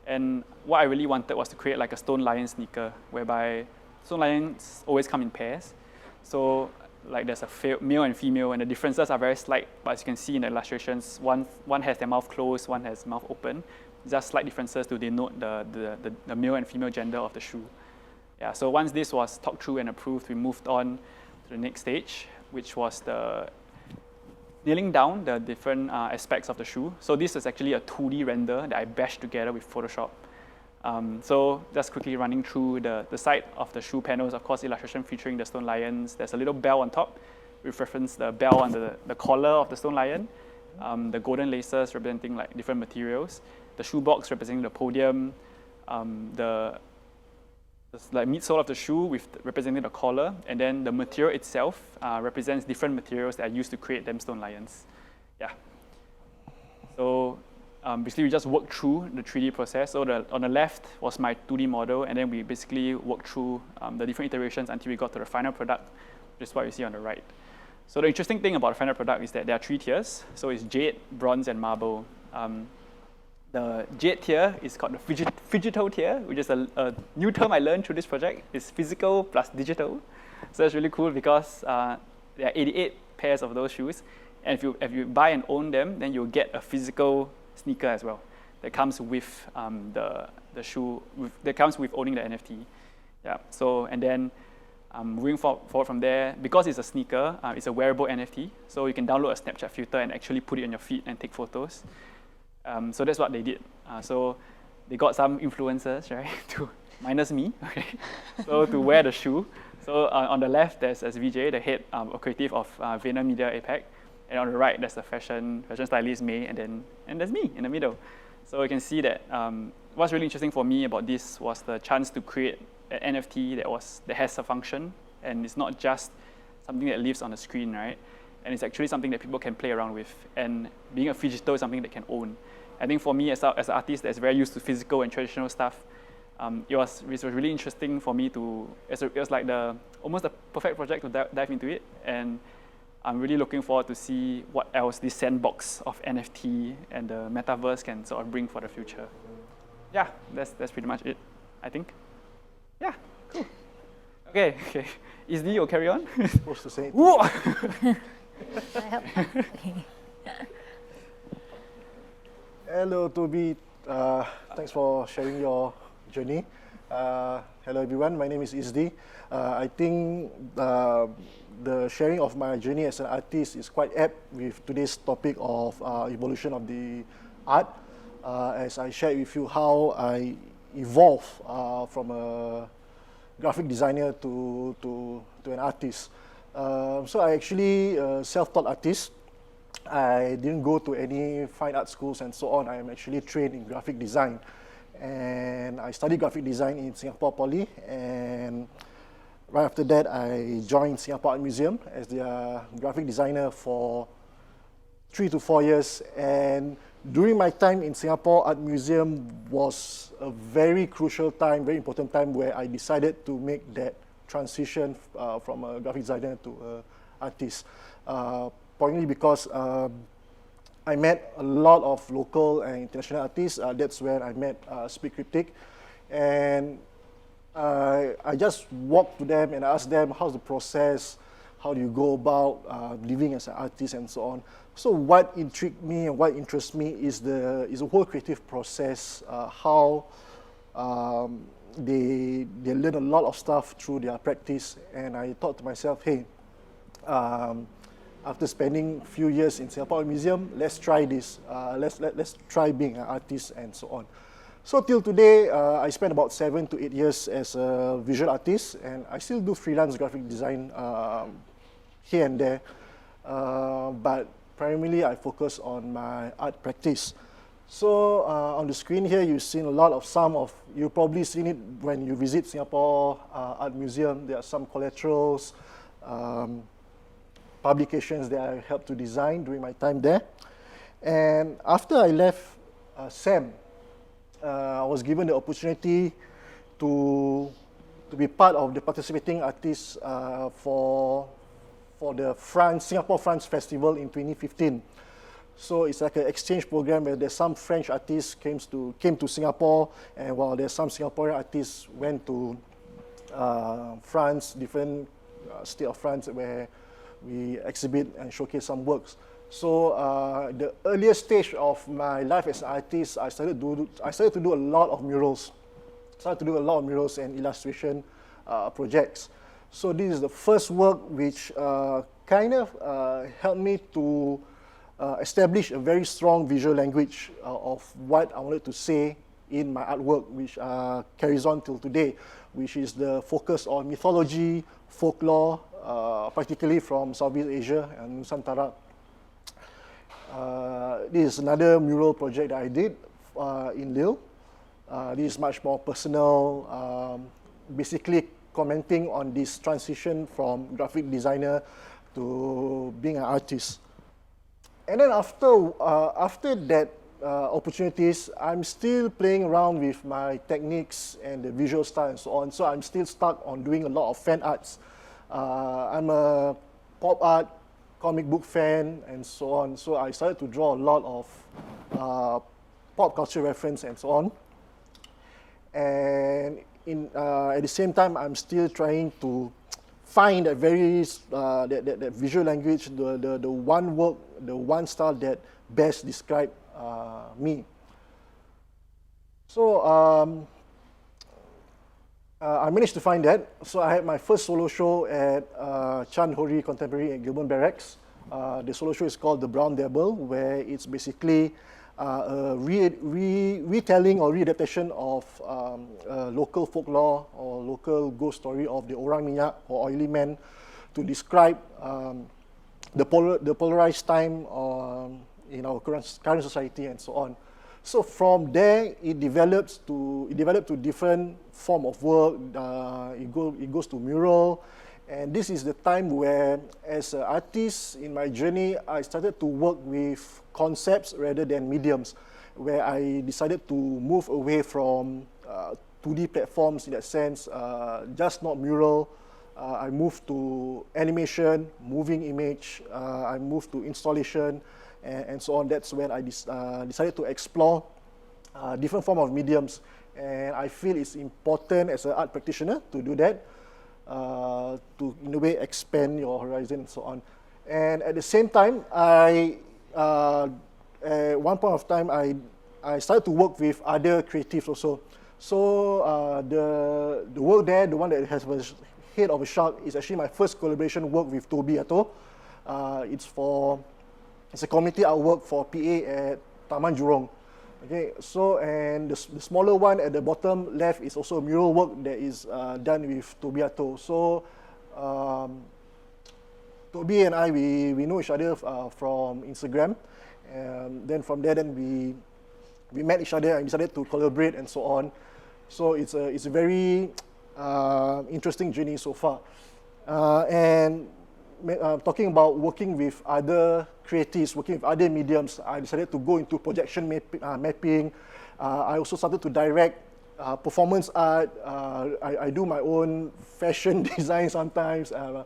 And what I really wanted was to create like a stone lion sneaker, whereby stone lions always come in pairs. So like there's a male and female, and the differences are very slight, but as you can see in the illustrations, one has their mouth closed, one has mouth open. Just slight differences to denote the male and female gender of the shoe. Yeah, so once this was talked through and approved, we moved on to the next stage, which was the nailing down the different aspects of the shoe. So this is actually a 2D render that I bashed together with Photoshop. So just quickly running through the side of the shoe panels, of course, illustration featuring the stone lions. There's a little bell on top, with reference the bell on the collar of the stone lion, the golden laces representing like different materials, the shoe box representing the podium, the like midsole of the shoe representing the collar, and then the material itself represents different materials that are used to create them stone lions. Yeah. So basically we just worked through the 3D process. So on the left was my 2D model, and then we basically worked through the different iterations until we got to the final product, which is what you see on the right. So the interesting thing about the final product is that there are 3 tiers. So it's jade, bronze, and marble. The jade tier is called the phygital tier, which is a new term I learned through this project. It's physical plus digital. So that's really cool because there are 88 pairs of those shoes. And if you buy and own them, then you'll get a physical sneaker as well that comes with the shoe, that comes with owning the NFT. Yeah. So, and then moving forward from there, because it's a sneaker, it's a wearable NFT. So you can download a Snapchat filter and actually put it on your feet and take photos. So that's what they did. So they got some influencers, right, minus me, okay, so to wear the shoe. So on the left, there's VJ, the head creative of Vayner Media APAC. And on the right, there's the fashion stylist, May, and there's me in the middle. So you can see that what's really interesting for me about this was the chance to create an NFT that has a function, and it's not just something that lives on the screen, right? And it's actually something that people can play around with. And being a phygital is something they can own. I think for me as an artist that's very used to physical and traditional stuff, it was really interesting for me it was like almost the perfect project to dive into it. And I'm really looking forward to see what else this sandbox of NFT and the metaverse can sort of bring for the future. Yeah, that's pretty much it, I think. Yeah, cool. Okay. Isdi, you'll carry on? Supposed to say it. Hello, Toby. Thanks for sharing your journey. Hello, everyone. My name is Isdi. I think the sharing of my journey as an artist is quite apt with today's topic of evolution of the art. As I shared with you how I evolved from a graphic designer to an artist. So I actually self-taught artist. I didn't go to any fine art schools and so on. I am actually trained in graphic design. and I studied graphic design in Singapore Poly, and right after that I joined Singapore Art Museum as their graphic designer for 3 to 4 years. And during my time in Singapore Art Museum was a very crucial time, very important time, where I decided to make that transition from a graphic designer to an artist. Pointedly because I met a lot of local and international artists. That's where I met Speak Cryptic, and I just walked to them and asked them, how's the process, how do you go about living as an artist, and so on. So what intrigued me and what interests me is the whole creative process, how they learn a lot of stuff through their practice. And I thought to myself, hey, after spending a few years in Singapore Museum, let's try this. Let's try being an artist and so on. So till today, I spent about 7 to 8 years as a visual artist, and I still do freelance graphic design here and there. But primarily, I focus on my art practice. So on the screen here, you've seen a lot of you've probably seen it when you visit Singapore Art Museum. There are some collaterals, publications that I helped to design during my time there. And after I left SAM, I was given the opportunity to be part of the participating artists for the Singapore France Festival in 2015. So it's like an exchange program where there's some French artists came to Singapore, and while there's some Singaporean artists went to France, different state of France, where we exhibit and showcase some works. So the earliest stage of my life as an artist, I started to do a lot of murals. And illustration projects. So this is the first work which kind of helped me to establish a very strong visual language of what I wanted to say in my artwork, which carries on till today, which is the focus on mythology, folklore, particularly from Southeast Asia and Nusantara. This is another mural project that I did in Lille. This is much more personal, basically commenting on this transition from graphic designer to being an artist. And then after that opportunities, I'm still playing around with my techniques and the visual style and so on. So I'm still stuck on doing a lot of fan arts. I'm a pop art, comic book fan, and so on. So I started to draw a lot of pop culture reference and so on. And at the same time, I'm still trying to find that that visual language, the one work, the one style that best describe me. So I managed to find that. So I had my first solo show at Chan Hori Contemporary at Gilman Barracks. The solo show is called The Brown Devil, where it's basically a retelling or readaptation of local folklore or local ghost story of the Orang Minyak or Oily Man to describe the polarized time in our current society and so on. So from there, it developed to different form of work. It goes to mural, and this is the time where, as an artist in my journey, I started to work with concepts rather than mediums, where I decided to move away from 2D platforms in that sense, just not mural. I moved to animation, moving image. I moved to installation, and so on. That's when I decided to explore different form of mediums, and I feel it's important as an art practitioner to do that, to in a way expand your horizon and so on. And at the same time, at one point of time, I started to work with other creatives also. So the work there, the one that has was Head of a Shark, is actually my first collaboration work with Toby Ato. It's a community artwork for PA at Taman Jurong. Okay, so and the smaller one at the bottom left is also a mural work that is done with Toby Ato. So Toby and I, we know each other from Instagram, and then from there, we we met each other and decided to collaborate and so on. So it's a very interesting journey so far. Talking about working with other creatives, working with other mediums, I decided to go into projection mapping. I also started to direct performance art. I do my own fashion design sometimes. I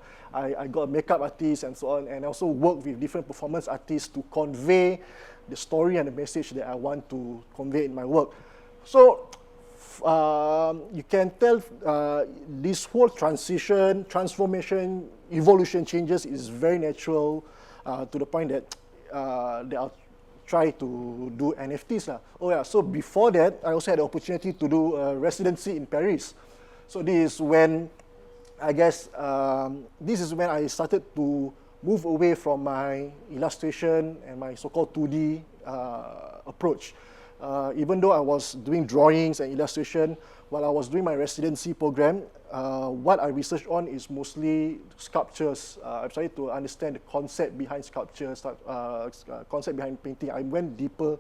got a makeup artist and so on, and I also work with different performance artists to convey the story and the message that I want to convey in my work. So you can tell this whole transformation, evolution, changes is very natural to the point that I'll try to do NFTs. Oh yeah, so before that, I also had the opportunity to do a residency in Paris. So this is when, I guess, this is when I started to move away from my illustration and my so-called 2D approach. Even though I was doing drawings and illustration, while I was doing my residency program, what I researched on is mostly sculptures. I started to understand the concept behind sculptures, concept behind painting. I went deeper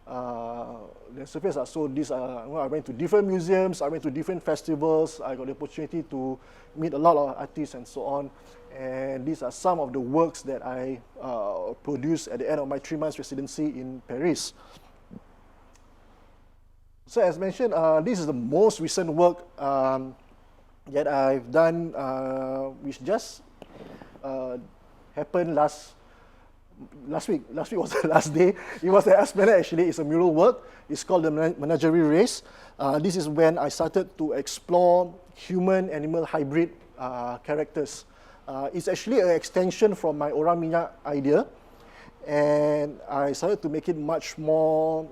than surface. So I went to different museums, I went to different festivals, I got the opportunity to meet a lot of artists and so on. And these are some of the works that I produced at the end of my 3 months residency in Paris. So as mentioned, this is the most recent work that I've done, which just happened last week. Last week was the last day. It was at Esplanade actually. It's a mural work. It's called the Menagerie Race. This is when I started to explore human-animal hybrid characters. It's actually an extension from my Orang Minyak idea, and I started to make it much more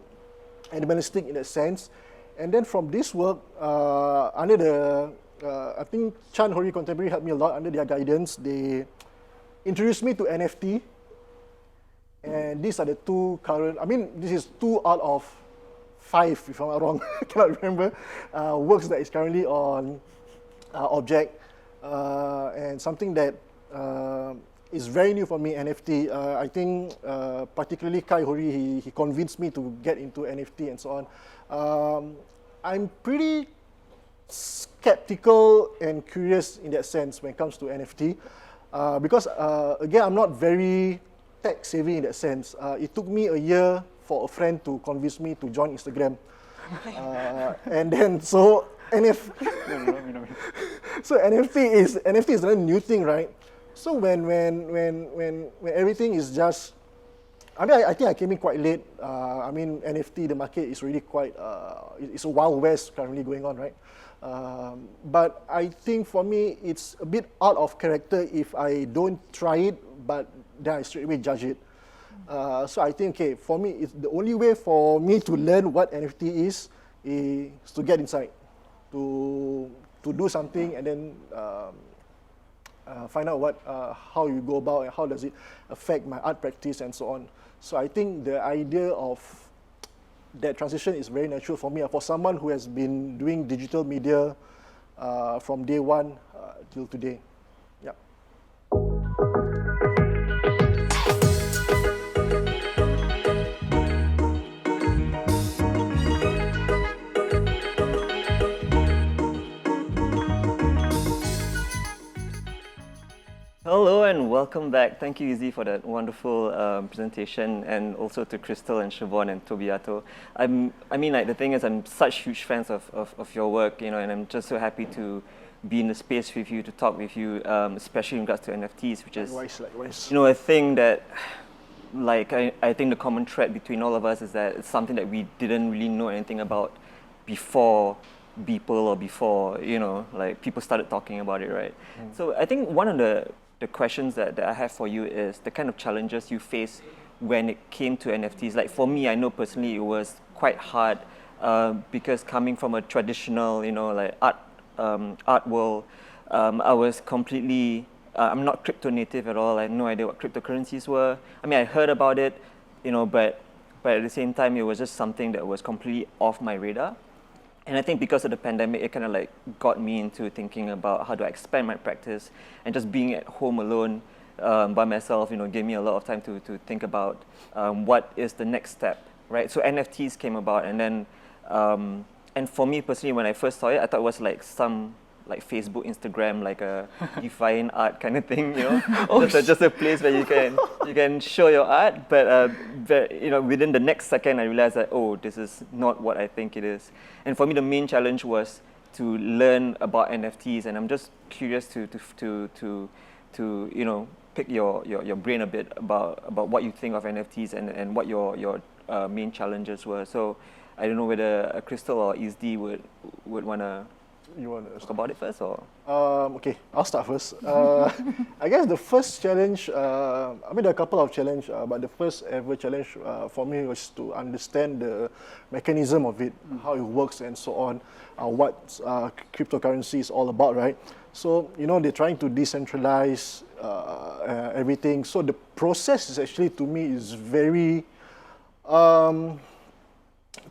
animalistic in that sense. And then from this work, under the, I think Chan Hori Contemporary helped me a lot under their guidance. They introduced me to NFT. And these are the two current, this is 2 out of 5, if I'm not wrong, I cannot remember, works that is currently on Object. And something that is very new for me, NFT. I think particularly Kai Hori, he convinced me to get into NFT and so on. I'm pretty skeptical and curious in that sense when it comes to NFT. Because again, I'm not very tech savvy in that sense. It took me a year for a friend to convince me to join Instagram. And then so so NFT is a new thing, right? So when everything is just, I think I came in quite late. NFT, the market is really quite, it's a wild west currently going on, right? But I think for me, it's a bit out of character if I don't try it, but then I straight away judge it. So I think, okay, for me, it's the only way for me to learn what NFT is to get inside, to do something and then find out how you go about and how does it affect my art practice and so on. So I think the idea of that transition is very natural for me. For someone who has been doing digital media from day one till today. Yeah. Hello and welcome back. Thank you, Izzy, for that wonderful presentation, and also to Crystal and Siobhan and Tobiato. The thing is, I'm such huge fans of your work, and I'm just so happy to be in the space with you, to talk with you, especially in regards to NFTs, which is, Likewise. a thing that, I think the common thread between all of us is that it's something that we didn't really know anything about before Beeple or before, people started talking about it, right? So I think one of the questions that I have for you is the kind of challenges you face when it came to NFTs. Like for me, I know personally it was quite hard because coming from a traditional, art world, I was completely, I'm not crypto native at all. I had no idea what cryptocurrencies were. I heard about it, but at the same time, it was just something that was completely off my radar. And I think because of the pandemic, it kind of got me into thinking about how do I expand my practice, and just being at home alone by myself, gave me a lot of time to think about what is the next step right? So NFTs came about, and then and for me personally, when I first saw it, I thought it was like some like Facebook, Instagram, like a define art kind of thing, you know, just a place where you can show your art. But you know, within the next second, I realized that, oh, this is not what I think it is. And for me, the main challenge was to learn about NFTs, and I'm just curious to you know, pick your brain a bit about what you think of NFTs and what your main challenges were. So I don't know whether Crystal or Izdi would wanna. You want to Talk about it first, or? Okay, I'll start first. I guess the first challenge, I mean, there are a couple of challenges, but the first ever challenge for me was to understand the mechanism of it, how it works and so on, what cryptocurrency is all about, right? So, you know, they're trying to decentralize everything. So the process is actually, to me, is very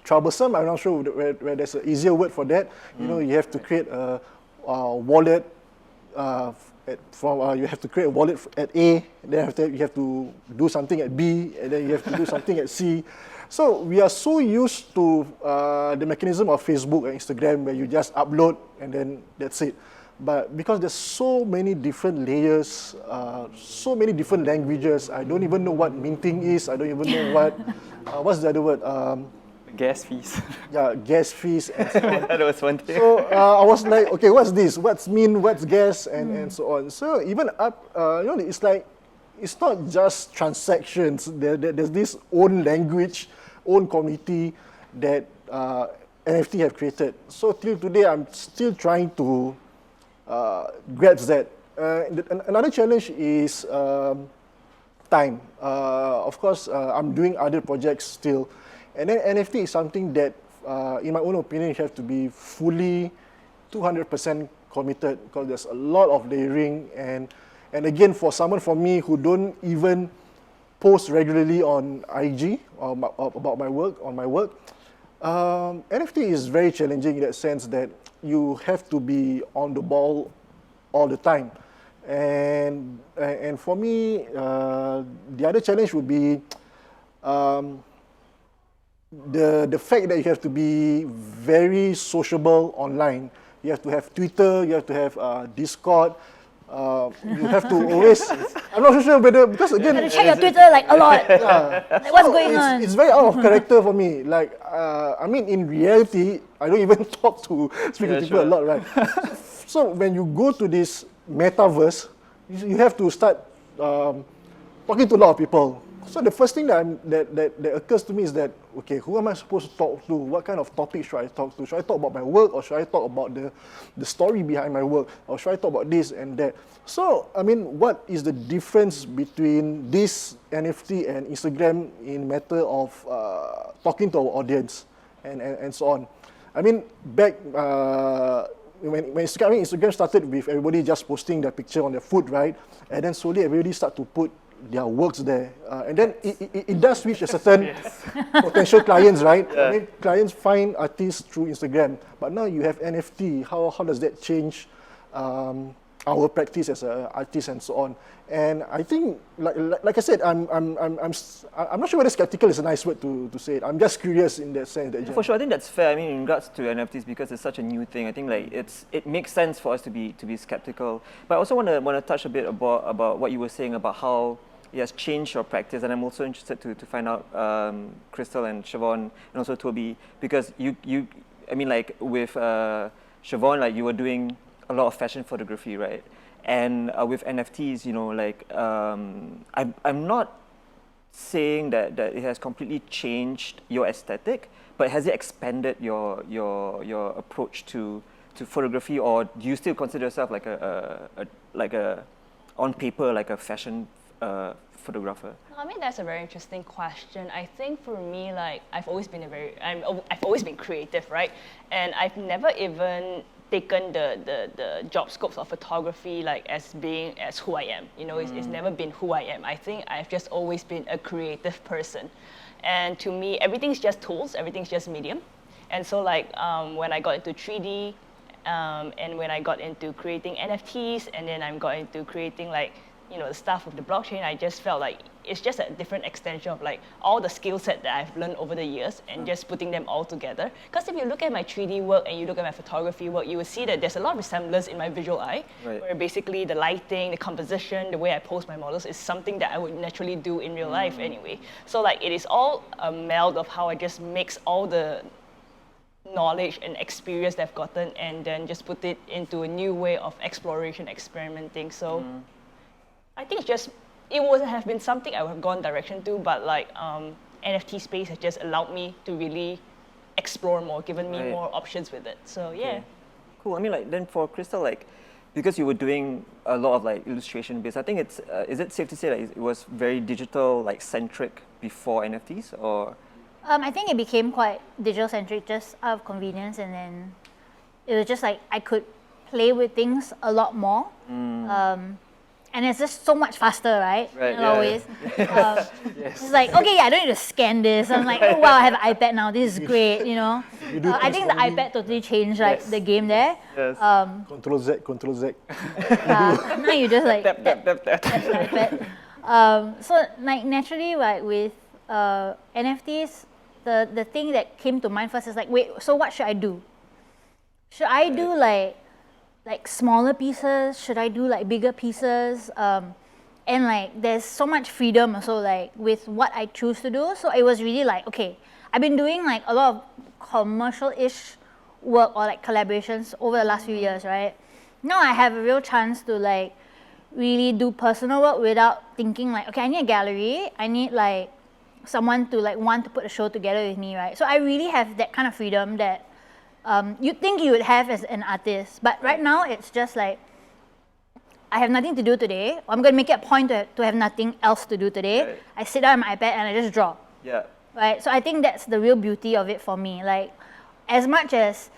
troublesome. I'm not sure where there's an easier word for that. You know, you have to create a wallet you have to create a wallet at A, then after you have to do something at B, and then you have to do something at C. So we are so used to the mechanism of Facebook and Instagram where you just upload and then that's it. But because there's so many different layers, so many different languages, I don't even know what minting is. I don't even know what's the other word? Gas fees. Yeah, gas fees and so on. That was one thing. So I was like, okay, what's this? What's mean? What's gas? And so on. So even up, you know, it's like, it's not just transactions. There's this own language, own community that NFT have created. So till today, I'm still trying to grasp that. Another challenge is time. Of course, I'm doing other projects still. And then NFT is something that, in my own opinion, you have to be fully 200% committed because there's a lot of layering. And again, for someone for me who don't even post regularly on IG or about my work, NFT is very challenging in that sense that you have to be on the ball all the time. And for me, the other challenge would be the fact that you have to be very sociable online. You have to have Twitter, you have to have Discord. You have to always. I'm not so sure whether because again. You have to check your Twitter like a lot. Yeah. Like, what's going on? It's very out of character for me. Like, I mean, in reality, I don't even speak to people a lot, right? So when you go to this metaverse, you have to start talking to a lot of people. So the first thing that occurs to me is that, okay, who am I supposed to talk to? What kind of topic should I talk to? Should I talk about my work, or should I talk about the story behind my work, or should I talk about this and that? So, I mean, what is the difference between this NFT and Instagram in matter of talking to our audience and so on? I mean, back when Instagram started with everybody just posting their picture on their food, right? And then slowly everybody start to put their works there, and then it does reach a certain potential clients, right? Yeah. I mean, clients find artists through Instagram, but now you have NFT. How does that change our practice as an artist and so on? And I think, like I said, I'm not sure whether skeptical is a nice word to say it. I'm just curious in that sense. For sure, I think that's fair. I mean, in regards to NFTs, because it's such a new thing, I think like it makes sense for us to be skeptical. But I also want to touch a bit about what you were saying about how it has changed your practice, and I'm also interested to find out, Crystal and Siobhan and also Toby, because you I mean, like with Siobhan, like you were doing a lot of fashion photography, right? And with NFTs, you know, like I'm not saying that it has completely changed your aesthetic, but has it expanded your approach to photography, or do you still consider yourself like a on paper like a fashion photographer? I mean, that's a very interesting question. I think for me, like I've always been creative, right? And I've never even taken the job scopes of photography like as who I am. You know, it's never been who I am. I think I've just always been a creative person, and to me, everything's just tools. Everything's just medium. And so, like when I got into 3D, and when I got into creating NFTs, and then I got into creating like, you know, the stuff with the blockchain, I just felt like it's just a different extension of like all the skill set that I've learned over the years and just putting them all together. Because if you look at my 3D work and you look at my photography work, you will see that there's a lot of resemblance in my visual eye, where basically the lighting, the composition, the way I pose my models is something that I would naturally do in real life anyway. So like it is all a meld of how I just mix all the knowledge and experience that I've gotten and then just put it into a new way of exploration, experimenting. So I think it would have been something I would have gone direction to, but like NFT space has just allowed me to really explore more, given me more options with it. So yeah. Okay. Cool. I mean, like then for Crystal, like because you were doing a lot of like illustration based, I think it's is it safe to say that it was very digital like centric before NFTs or? I think it became quite digital centric just out of convenience, and then it was just like I could play with things a lot more. And it's just so much faster, right? Right, In a yeah, lot of ways. It's like, okay, yeah, I don't need to scan this. I'm like, oh wow, I have an iPad now. This is great, you know. I think the iPad totally changed like the game there. Yes. Control Z, Control Z. Now you just like Tap. tap the iPad. So like naturally, like with NFTs, the thing that came to mind first is like, wait, so what should I do? Should I do like smaller pieces? Should I do like bigger pieces? And like there's so much freedom also like with what I choose to do. So it was really like, okay, I've been doing like a lot of commercial-ish work or like collaborations over the last few years, right? Now I have a real chance to like really do personal work without thinking like, okay, I need a gallery. I need like someone to like want to put a show together with me, right? So I really have that kind of freedom that you'd think you would have as an artist. But right now, it's just like, I have nothing to do today. I'm going to make it a point to have nothing else to do today. Right. I sit down on my iPad and I just draw. Yeah. Right? So I think that's the real beauty of it for me. Like, as much as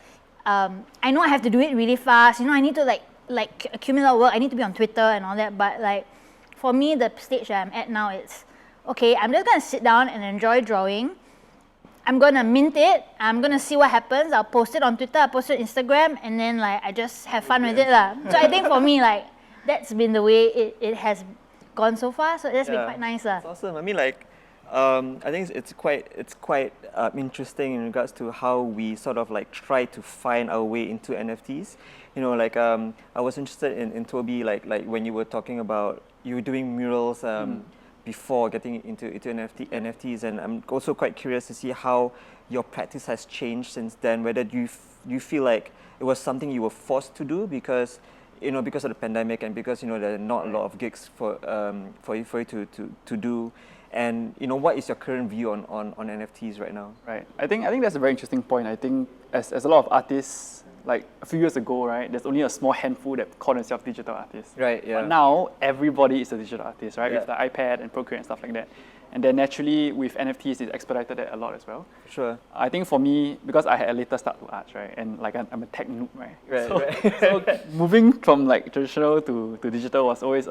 I know I have to do it really fast, you know, I need to like accumulate work, I need to be on Twitter and all that, but like, for me, the stage that I'm at now, it's, okay, I'm just going to sit down and enjoy drawing. I'm going to mint it. I'm going to see what happens. I'll post it on Twitter, I'll post it on Instagram, and then like I just have fun with it lah. So I think for me, like that's been the way it has gone so far. So that's been quite nice lah. It's awesome. I mean, like, I think it's quite interesting in regards to how we sort of like try to find our way into NFTs. You know, like I was interested in Toby, like when you were talking about you were doing murals. Before getting into NFTs, and I'm also quite curious to see how your practice has changed since then. Whether you feel like it was something you were forced to do because of the pandemic and because there are not a lot of gigs for you to do, and what is your current view on NFTs right now? Right. I think that's a very interesting point. I think as a lot of artists, like a few years ago, right, there's only a small handful that call themselves digital artists. Right, yeah. But now, everybody is a digital artist, right, with the iPad and Procreate and stuff like that. And then naturally, with NFTs, it expedited that a lot as well. Sure. I think for me, because I had a later start to arts, right, and like I'm a tech noob, right? So moving from like traditional to digital was always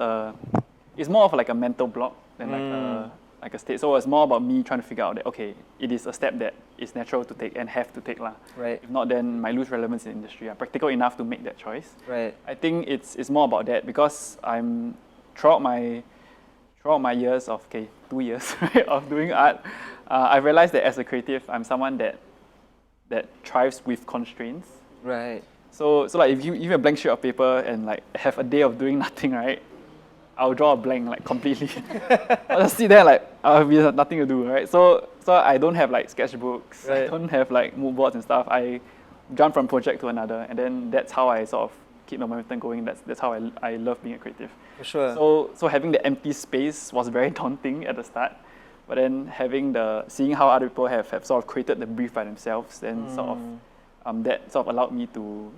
it's more of like a mental block than like a state. So it's more about me trying to figure out that, okay, it is a step that is natural to take and have to take lah. Right. If not, then might lose relevance in the industry. I'm practical enough to make that choice. Right. I think it's more about that because I'm throughout my years of 2 years right, of doing art, I realized that as a creative, I'm someone that thrives with constraints. Right. So like if you have a blank sheet of paper and like have a day of doing nothing, right? I'll draw a blank like completely. I'll just sit there like I'll be nothing to do, right? So I don't have like sketchbooks. Right. I don't have like mood boards and stuff. I jump from project to another, and then that's how I sort of keep my momentum going. That's how I love being a creative. For sure. So having the empty space was very daunting at the start, but then seeing how other people have sort of created the brief by themselves, then sort of that sort of allowed me to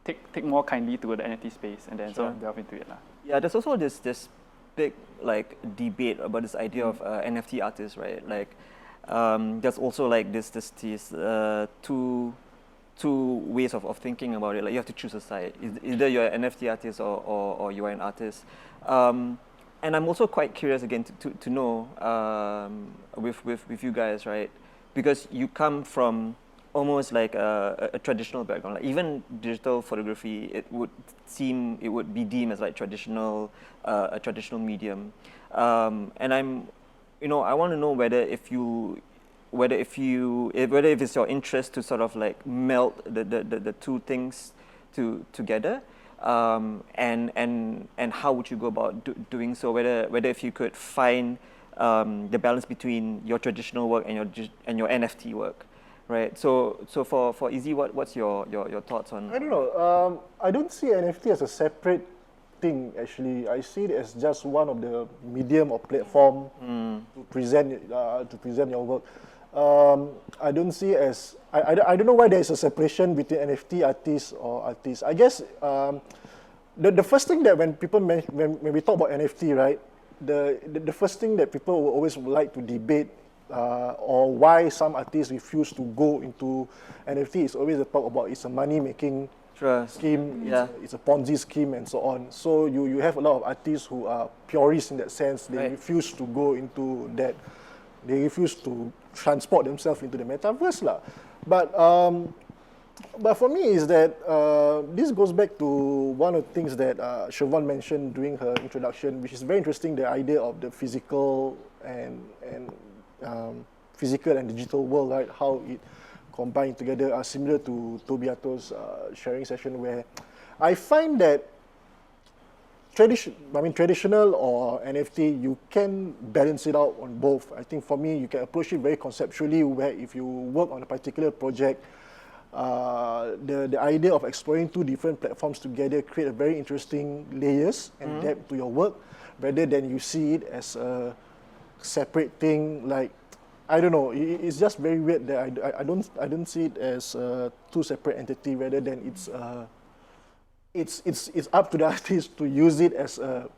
take more kindly to the NFT space, and then sort of delve into it lah. Yeah, there's also this big like debate about this idea of NFT artists, right? Like, there's also like this two ways of thinking about it. Like you have to choose a side. Either you're an NFT artist or you are an artist. And I'm also quite curious again to know with you guys, right? Because you come from almost like a traditional background. Like even digital photography, it would be deemed as like traditional, a traditional medium. And I want to know whether if it's your interest to sort of like melt the two things together, and how would you go about doing so? Whether if you could find the balance between your traditional work and your NFT work, right? So for Izzy, what's your thoughts on? I don't know. I don't see NFT as a separate thing. Actually, I see it as just one of the medium or platform to present your work. I don't see as I don't know why there is a separation between NFT artists or artists. I guess the first thing that when people when we talk about NFT, right? The first thing that people will always like to debate or why some artists refuse to go into NFT is always the talk about it's a money making scheme, it's a Ponzi scheme and so on. So you have a lot of artists who are purists in that sense. They refuse to go into that. They refuse to transport themselves into the metaverse lah. But for me is that this goes back to one of the things that Siobhan mentioned during her introduction, which is very interesting, the idea of the physical and physical and digital world, right? How it combined together, similar to Tobiato's sharing session, where I find that traditional or NFT, you can balance it out on both. I think for me, you can approach it very conceptually, where if you work on a particular project, the idea of exploring two different platforms together create a very interesting layers and depth to your work, rather than you see it as a separate thing. Like, I don't know, it's just very weird that I don't see it as two separate entity, rather than it's up to the artist to use it as a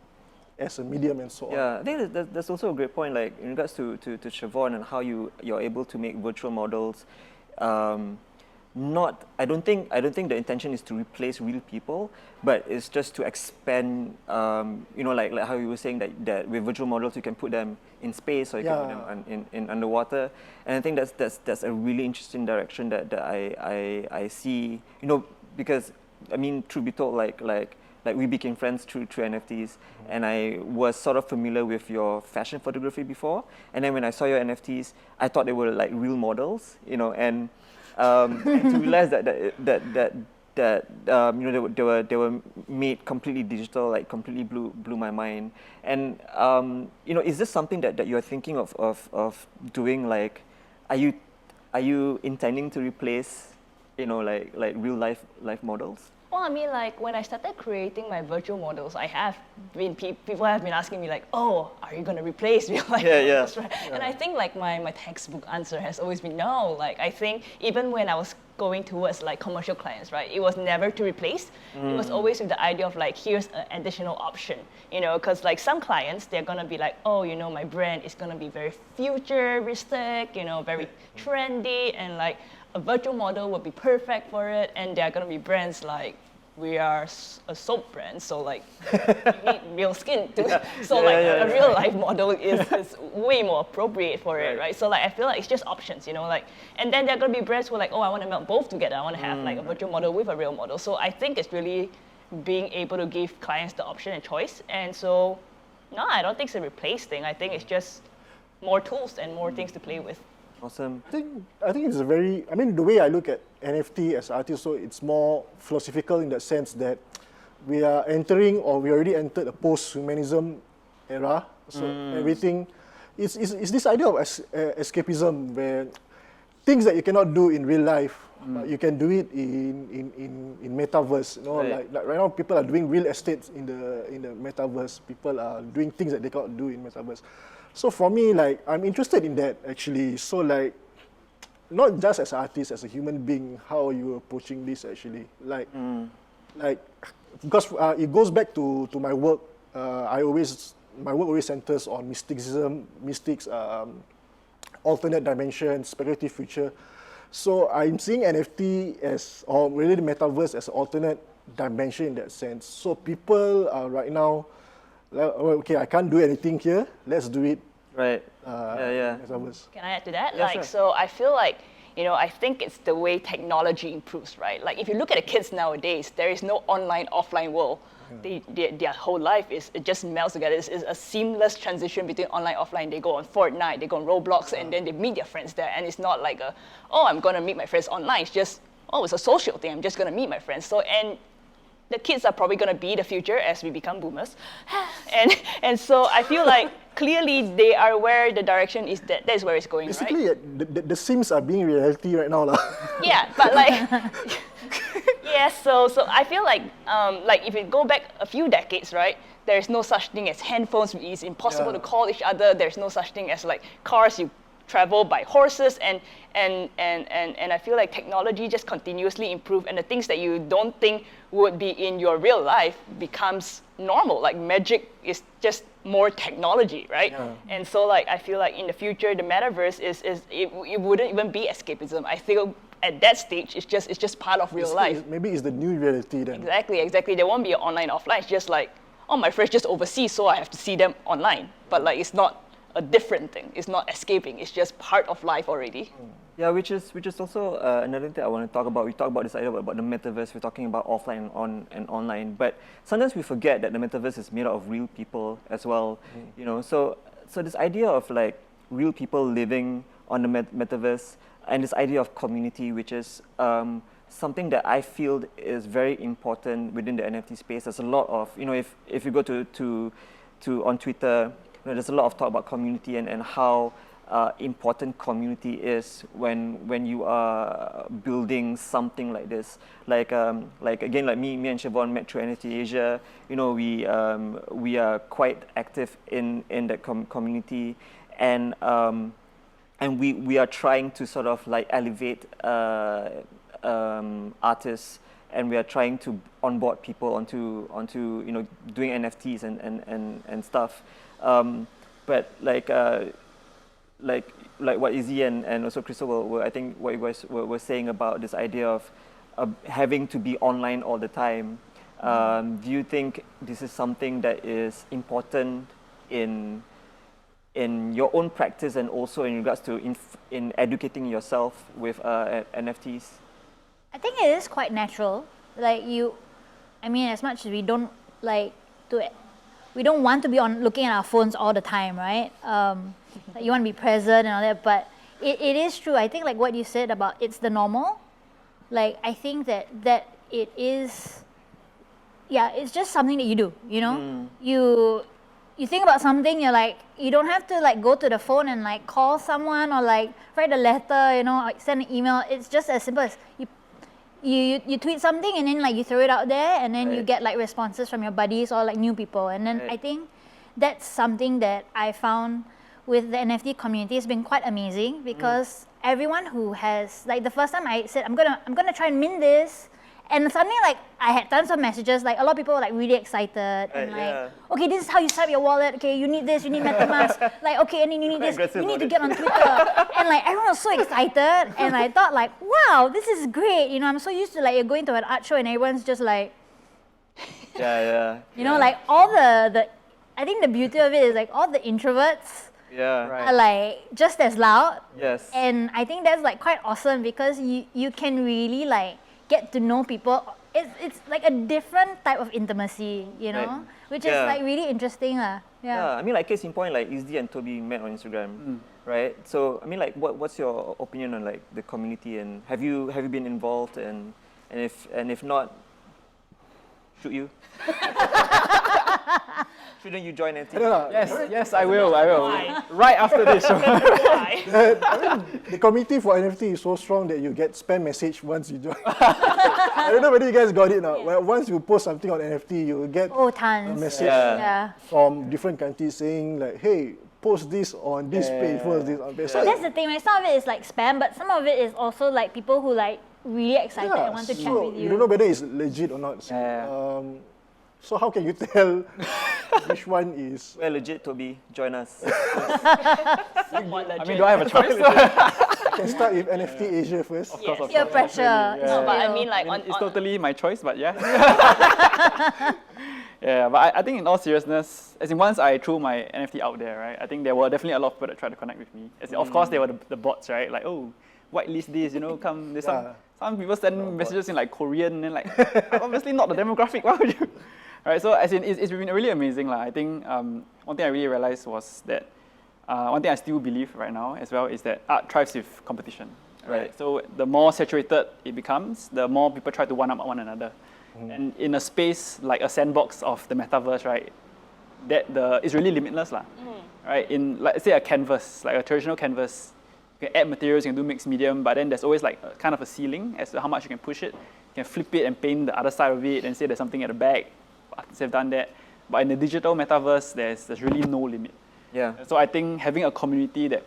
medium and so on. Yeah, I think that's also a great point. Like in regards to Siobhan and how you're able to make virtual models. I don't think the intention is to replace real people, but it's just to expand. Like how you were saying that with virtual models you can put them in space or you can put them in underwater, and I think that's a really interesting direction that I see. Because I mean, truth be told, like we became friends through NFTs, and I was sort of familiar with your fashion photography before, and then when I saw your NFTs, I thought they were like real models, and to realize that they were made completely digital, like completely blew my mind. And is this something that you're thinking of doing? Like, are you intending to replace like real life models? Well, I mean, like when I started creating my virtual models, people have been asking me like, "Oh, are you gonna replace real life models?" Right? And I think like my textbook answer has always been no. Like I think even when I was going towards like commercial clients, right, it was never to replace. It was always with the idea of like, here's an additional option, because like some clients, they're gonna be like, oh, my brand is gonna be very futuristic, very trendy, and like a virtual model would be perfect for it. And there are gonna be brands like, we are a soap brand, so like you need real skin to. A real life model is way more appropriate for it, right? So like I feel like it's just options, like, and then there are gonna be brands who are like, oh, I want to melt both together. I want to have like a virtual model with a real model. So I think it's really being able to give clients the option and choice. And so, no, I don't think it's a replace thing. I think it's just more tools and more things to play with. Awesome. I think it's the way I look at NFT as artists, so it's more philosophical in the sense that we are entering, or we already entered, a post-humanism era. So everything, it's this idea of escapism, where things that you cannot do in real life, you can do it in metaverse. Like right now, people are doing real estate in the metaverse. People are doing things that they cannot do in metaverse. So for me, like, I'm interested in that actually. So like, not just as an artist, as a human being, how are you approaching this actually? Like, because it goes back to my work. My work always centers on mystics, alternate dimensions, speculative future. So I'm seeing NFT or really the metaverse as an alternate dimension in that sense. So people are right now, okay, I can't do anything here. Let's do it. Right. Metaverse. Can I add to that? Yeah, sure. So I feel like I think it's the way technology improves, right? Like if you look at the kids nowadays, there is no online, offline world. Their whole life it just melts together. It's a seamless transition between online, offline. They go on Fortnite, they go on Roblox, and then they meet their friends there. And it's not like I'm gonna meet my friends online. It's just, it's a social thing. I'm just gonna meet my friends. So, and the kids are probably going to be the future as we become boomers. And so I feel like clearly they are where the direction is, that's where it's going, Basically, right? the Sims are being reality right now. Yeah, but like, so I feel like if you go back a few decades, right, there's no such thing as handphones. It's impossible to call each other. There's no such thing as like cars. You travel by horses, and I feel like technology just continuously improve, and the things that you don't think would be in your real life becomes normal. Like magic is just more technology, right? Yeah. And so like I feel like in the future the metaverse it wouldn't even be escapism. I feel at that stage it's just part of real life. Maybe it's the new reality then. Exactly. There won't be an online, offline. It's just like, my friends just overseas, so I have to see them online. But like it's not a different thing. It's not escaping. It's just part of life already. Yeah, which is also another thing I want to talk about. We talk about this idea about the metaverse. We're talking about offline and online, but sometimes we forget that the metaverse is made out of real people as well. So this idea of like real people living on the metaverse, and this idea of community, which is something that I feel is very important within the NFT space. There's a lot of, if you go to on Twitter, there's a lot of talk about community and how important community is when you are building something like this. Like again, like me and Siobhan met through NFT Asia. We are quite active in that community, and we are trying to sort of like elevate artists, and we are trying to onboard people onto doing NFTs and stuff. But like what Izzy and also Crystal were I think what you guys were saying about this idea of having to be online all the time. Do you think this is something that is important in your own practice and also in regards to in educating yourself with NFTs? I think it is quite natural. Like as much as we don't we don't want to be looking at our phones all the time, right? Like you want to be present and all that, but it is true. I think like what you said about it's the normal. Like I think that it is, it's just something that you do. You think about something, you're like, you don't have to like go to the phone and like call someone or like write a letter, or send an email. It's just as simple as you tweet something and then like you throw it out there and then you get like responses from your buddies or like new people. And then I think that's something that I found with the NFT community has been quite amazing, because everyone who has, like the first time I said I'm gonna try and mint this, and suddenly like I had tons of messages, like a lot of people were like really excited and like, okay, this is how you set up your wallet, okay, you need this, you need MetaMask, like okay, and then you need this, you need to get on Twitter, and like everyone was so excited, and I thought like, wow, this is great, I'm so used to like you're going to an art show and everyone's just like, like all the I think the beauty of it is like all the introverts are like just as loud. Yes. And I think that's like quite awesome, because you can really like get to know people. It's like a different type of intimacy, which is like really interesting. I mean, like case in point, like Izzy and Toby met on Instagram, right? So I mean, like what's your opinion on like the community, and have you been involved, and if not, should you? Shouldn't you join NFT? Yes, I will. Why? Right after this. Why? The community for NFT is so strong that you get spam message once you join. I don't know whether you guys got it now. Well, once you post something on NFT, you will get tons. a message from different countries saying like, hey, post this on this page, post this on page. So that's the thing, right? Some of it is like spam, but some of it is also like people who like really excited and want to chat with you. You don't know whether it's legit or not. So how can you tell which one is? Well, legit, Toby, join us. I mean, do I have a choice? I can start with NFT Asia first. Of course. Peer pressure. No, but I mean like it's totally my choice, but yeah. But I think in all seriousness, as in once I threw my NFT out there, right, I think there were definitely a lot of people that tried to connect with me. As in, of course, there were the bots, right? Like, oh, whitelist this, come. There's Yeah. some people send messages in like Korean and like, obviously not the demographic, why would you? Right, so as in, it's been really amazing. I think one thing I really realized was that, one thing I still believe right now as well is that art thrives with competition. Right. So the more saturated it becomes, the more people try to one-up one another. And in a space like a sandbox of the metaverse, right, it's really limitless, right? In like say a canvas, like a traditional canvas, you can add materials, you can do mixed medium, but then there's always like a, kind of a ceiling as to how much you can push it. You can flip it and paint the other side of it and say there's something at the back. Artists have done that. But in the digital metaverse, there's really no limit. Yeah. So I think having a community that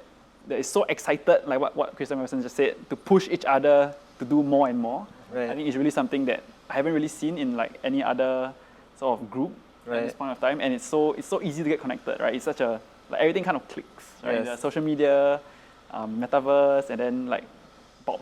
is so excited, like what Kristen Wilson just said, to push each other to do more and more, Right. I think it's really something that I haven't really seen in like any other sort of group at this point of time. And it's so easy to get connected, right? It's such a, like everything kind of clicks, right? Yes. The social media, metaverse, and then like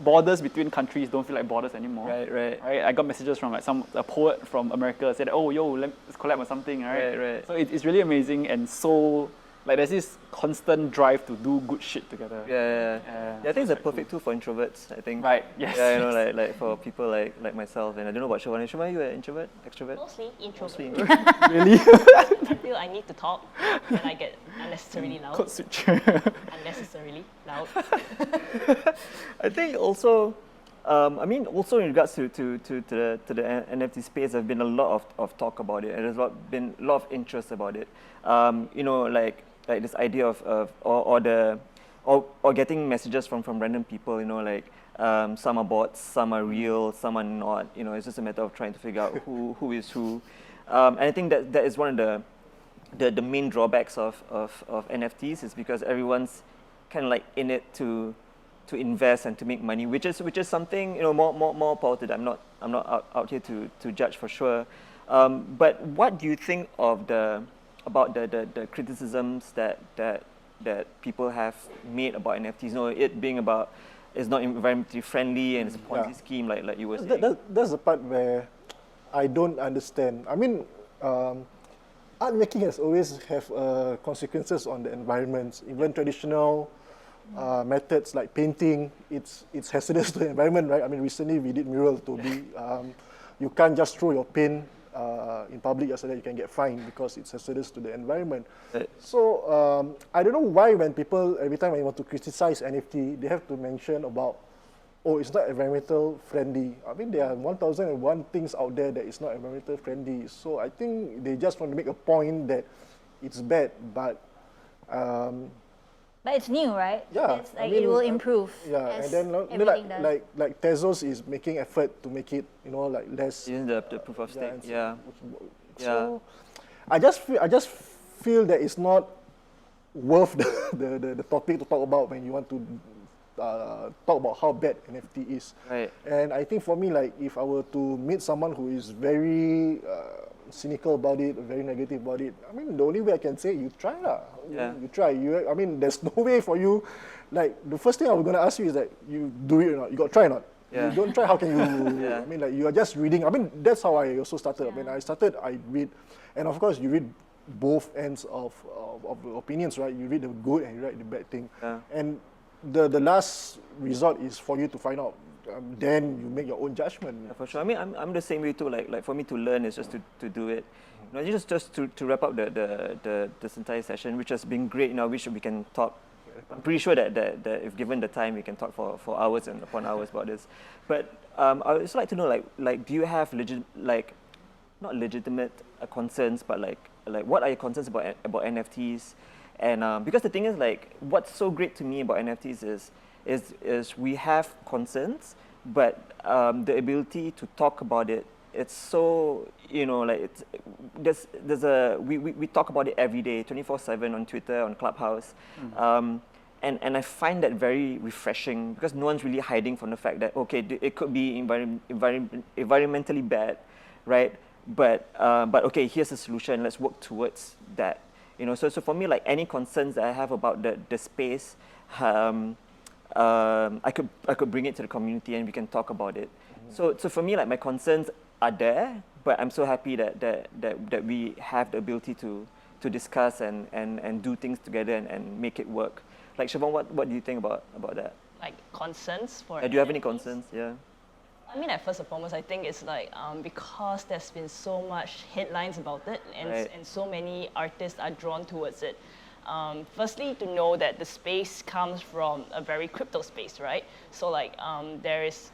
borders between countries don't feel like borders anymore. Right. I got messages from like a poet from America said, oh, yo, let's collab on something, right? Right. So it's really amazing, and so like there's this constant drive to do good shit together. Yeah, I think it's a quite perfect tool for introverts, I think. Right, yes. Yeah, like for people like myself, and I don't know about Siobhan. Siobhan, you an introvert, extrovert? Mostly introvert. Mostly introvert. Really? I feel I need to talk, and I get unnecessarily loud. Code switch. Unnecessarily loud. I think also, also in regards to the NFT space, there's been a lot of talk about it, and there's been a lot of interest about it. Like this idea of getting messages from random people, some are bots, some are real, some are not. It's just a matter of trying to figure out who is who. And I think that is one of the main drawbacks of NFTs, is because everyone's kind of like in it to invest and to make money, which is something, more power to them. I'm not out here to judge for sure. But what do you think of about the criticisms that people have made about NFTs? It being about it's not environmentally friendly and it's a Ponzi scheme, like you were saying. That's the part where I don't understand. I mean, art making has always have consequences on the environment. Even traditional methods like painting, it's hazardous to the environment, right? I mean, recently we did mural to be, you can't just throw your paint in public yesterday, you can get fined because it's hazardous to the environment. So I don't know why when people, every time they want to criticize NFT, they have to mention about, oh, it's not environmental friendly. I mean, there are 1001 things out there that is not environmental friendly. So I think they just want to make a point that it's bad, but it's new, right? yeah, It's like it will improve. Yeah, as and then everything does. like Tezos is making effort to make it, like less. Isn't the proof of stake? and Yeah. So I just feel that it's not worth the topic to talk about when you want to talk about how bad NFT is. Right. And I think for me, like if I were to meet someone who is very cynical about it, very negative about it, I mean, the only way I can say, you try lah. Yeah. You try. I mean, there's no way for you. Like the first thing I was gonna ask you is that you do it or not. You got to try or not. Yeah. You don't try, how can you? Yeah. I mean, like you are just reading. I mean, that's how I also started. When I started, I read, and of course, you read both ends of opinions, right? You read the good and you read the bad thing. Yeah. And the last resort is for you to find out. Then you make your own judgment. Yeah, for sure. I mean, I'm the same way too. Like for me to learn is just to do it. Just to wrap up this entire session, which has been great. I wish we can talk. I'm pretty sure that if given the time, we can talk for hours and upon hours about this. But I would just like to know, like, do you have not legitimate concerns, but like what are your concerns about NFTs? And because the thing is, like, what's so great to me about NFTs is we have concerns, but the ability to talk about it, it's so, like we talk about it every day, 24/7 on Twitter, on Clubhouse. And I find that very refreshing because no one's really hiding from the fact that, okay, it could be environmentally bad, right? But okay, here's a solution. Let's work towards that. So for me, like any concerns that I have about the space, I could bring it to the community and we can talk about it. So for me, like my concerns are there, but I'm so happy that we have the ability to discuss and do things together and make it work. Like Siobhan, what do you think about that? like concerns for. Do you have any NFTs. concerns? Yeah. I mean, first and foremost, I think it's like because there's been so much headlines about it, and Right. and so many artists are drawn towards it. Firstly, to know that the space comes from a very crypto space, right? So like there is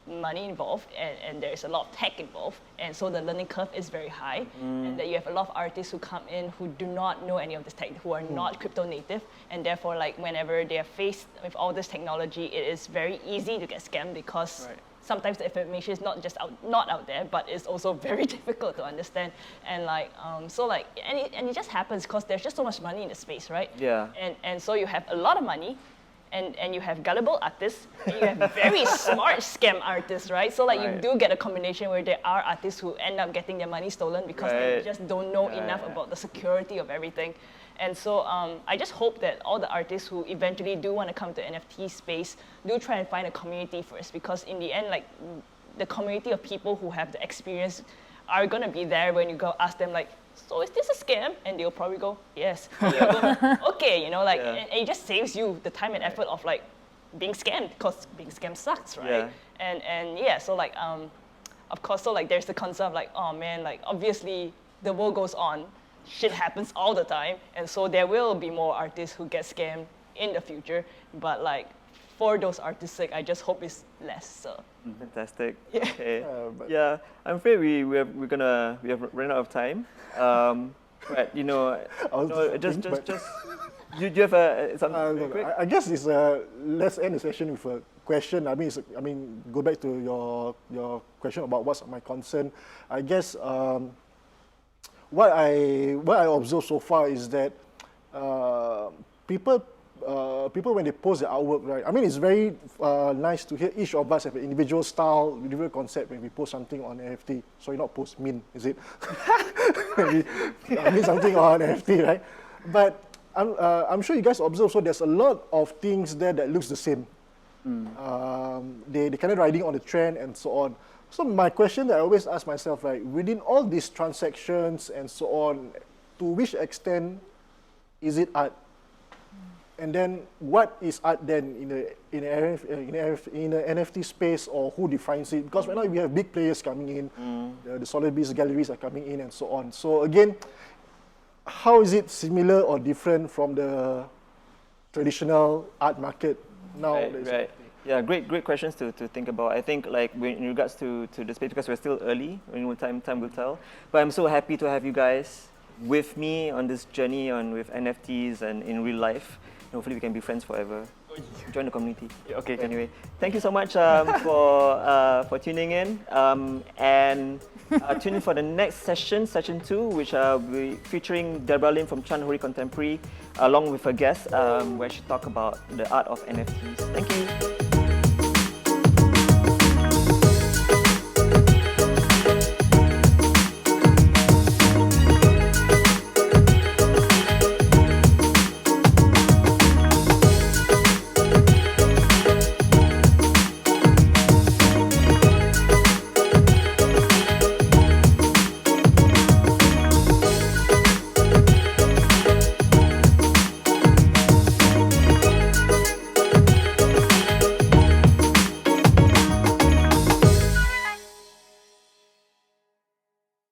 money involved, and there is a lot of tech involved, and so the learning curve is very high, and that you have a lot of artists who come in who do not know any of this tech, who are not crypto native, and therefore like whenever they are faced with all this technology, it is very easy to get scammed because Right. sometimes the information is not out there, but it's also very difficult to understand. And like so like and it just happens because there's just so much money in the space, right? Yeah. And so you have a lot of money, and you have gullible artists, and you have very smart scam artists, right? So like Right. you do get a combination where there are artists who end up getting their money stolen because they Right. just don't know enough Yeah. about the security of everything. And so I just hope that all the artists who eventually do want to come to NFT space do try and find a community first, because in the end, like the community of people who have the experience are gonna be there when you go ask them like, so is this a scam? And they'll probably go, yes. And you'll go, okay, you know, like, Yeah. and it just saves you the time and effort of like being scammed, because being scammed sucks, right? Yeah. And yeah, so like, of course, so like there's the concern of like, oh man, like obviously the world goes on, shit happens all the time, and so there will be more artists who get scammed in the future, but like for those artists' sake, I just hope it's less. So. Fantastic. Yeah. Okay. but- Yeah, I'm afraid we have run out of time. But you know, was no, just thinking, but- just do you have something very Look, quick? I guess it's let's end the session with a question. I mean, go back to your question about what's my concern. I guess what I observed so far is that people when they post their artwork, right? I mean, it's very nice to hear each of us have an individual style, individual concept when we post something on NFT. Sorry, not post, mean, is it? I mean something on NFT, right? But I'm sure you guys observe, so there's a lot of things there that looks the same. They kind of riding on the trend and so on. So my question that I always ask myself, right, within all these transactions and so on, to which extent is it art? And then what is art then in the NFT space, or who defines it? Because right now we have big players coming in, the Sotheby's galleries are coming in and so on. So again, how is it similar or different from the traditional art market now? Right. Yeah, great questions to think about. I think like in regards to the space, because we're still early, time will tell. But I'm so happy to have you guys with me on this journey with NFTs and in real life. Hopefully we can be friends forever. Join the community. Okay. Anyway, thank you so much for tuning in. And tune in for the next session, session 2, which will be featuring Deborah Lim from Chan Hori Contemporary, along with her guest, where she talk about the art of NFTs. Thank you.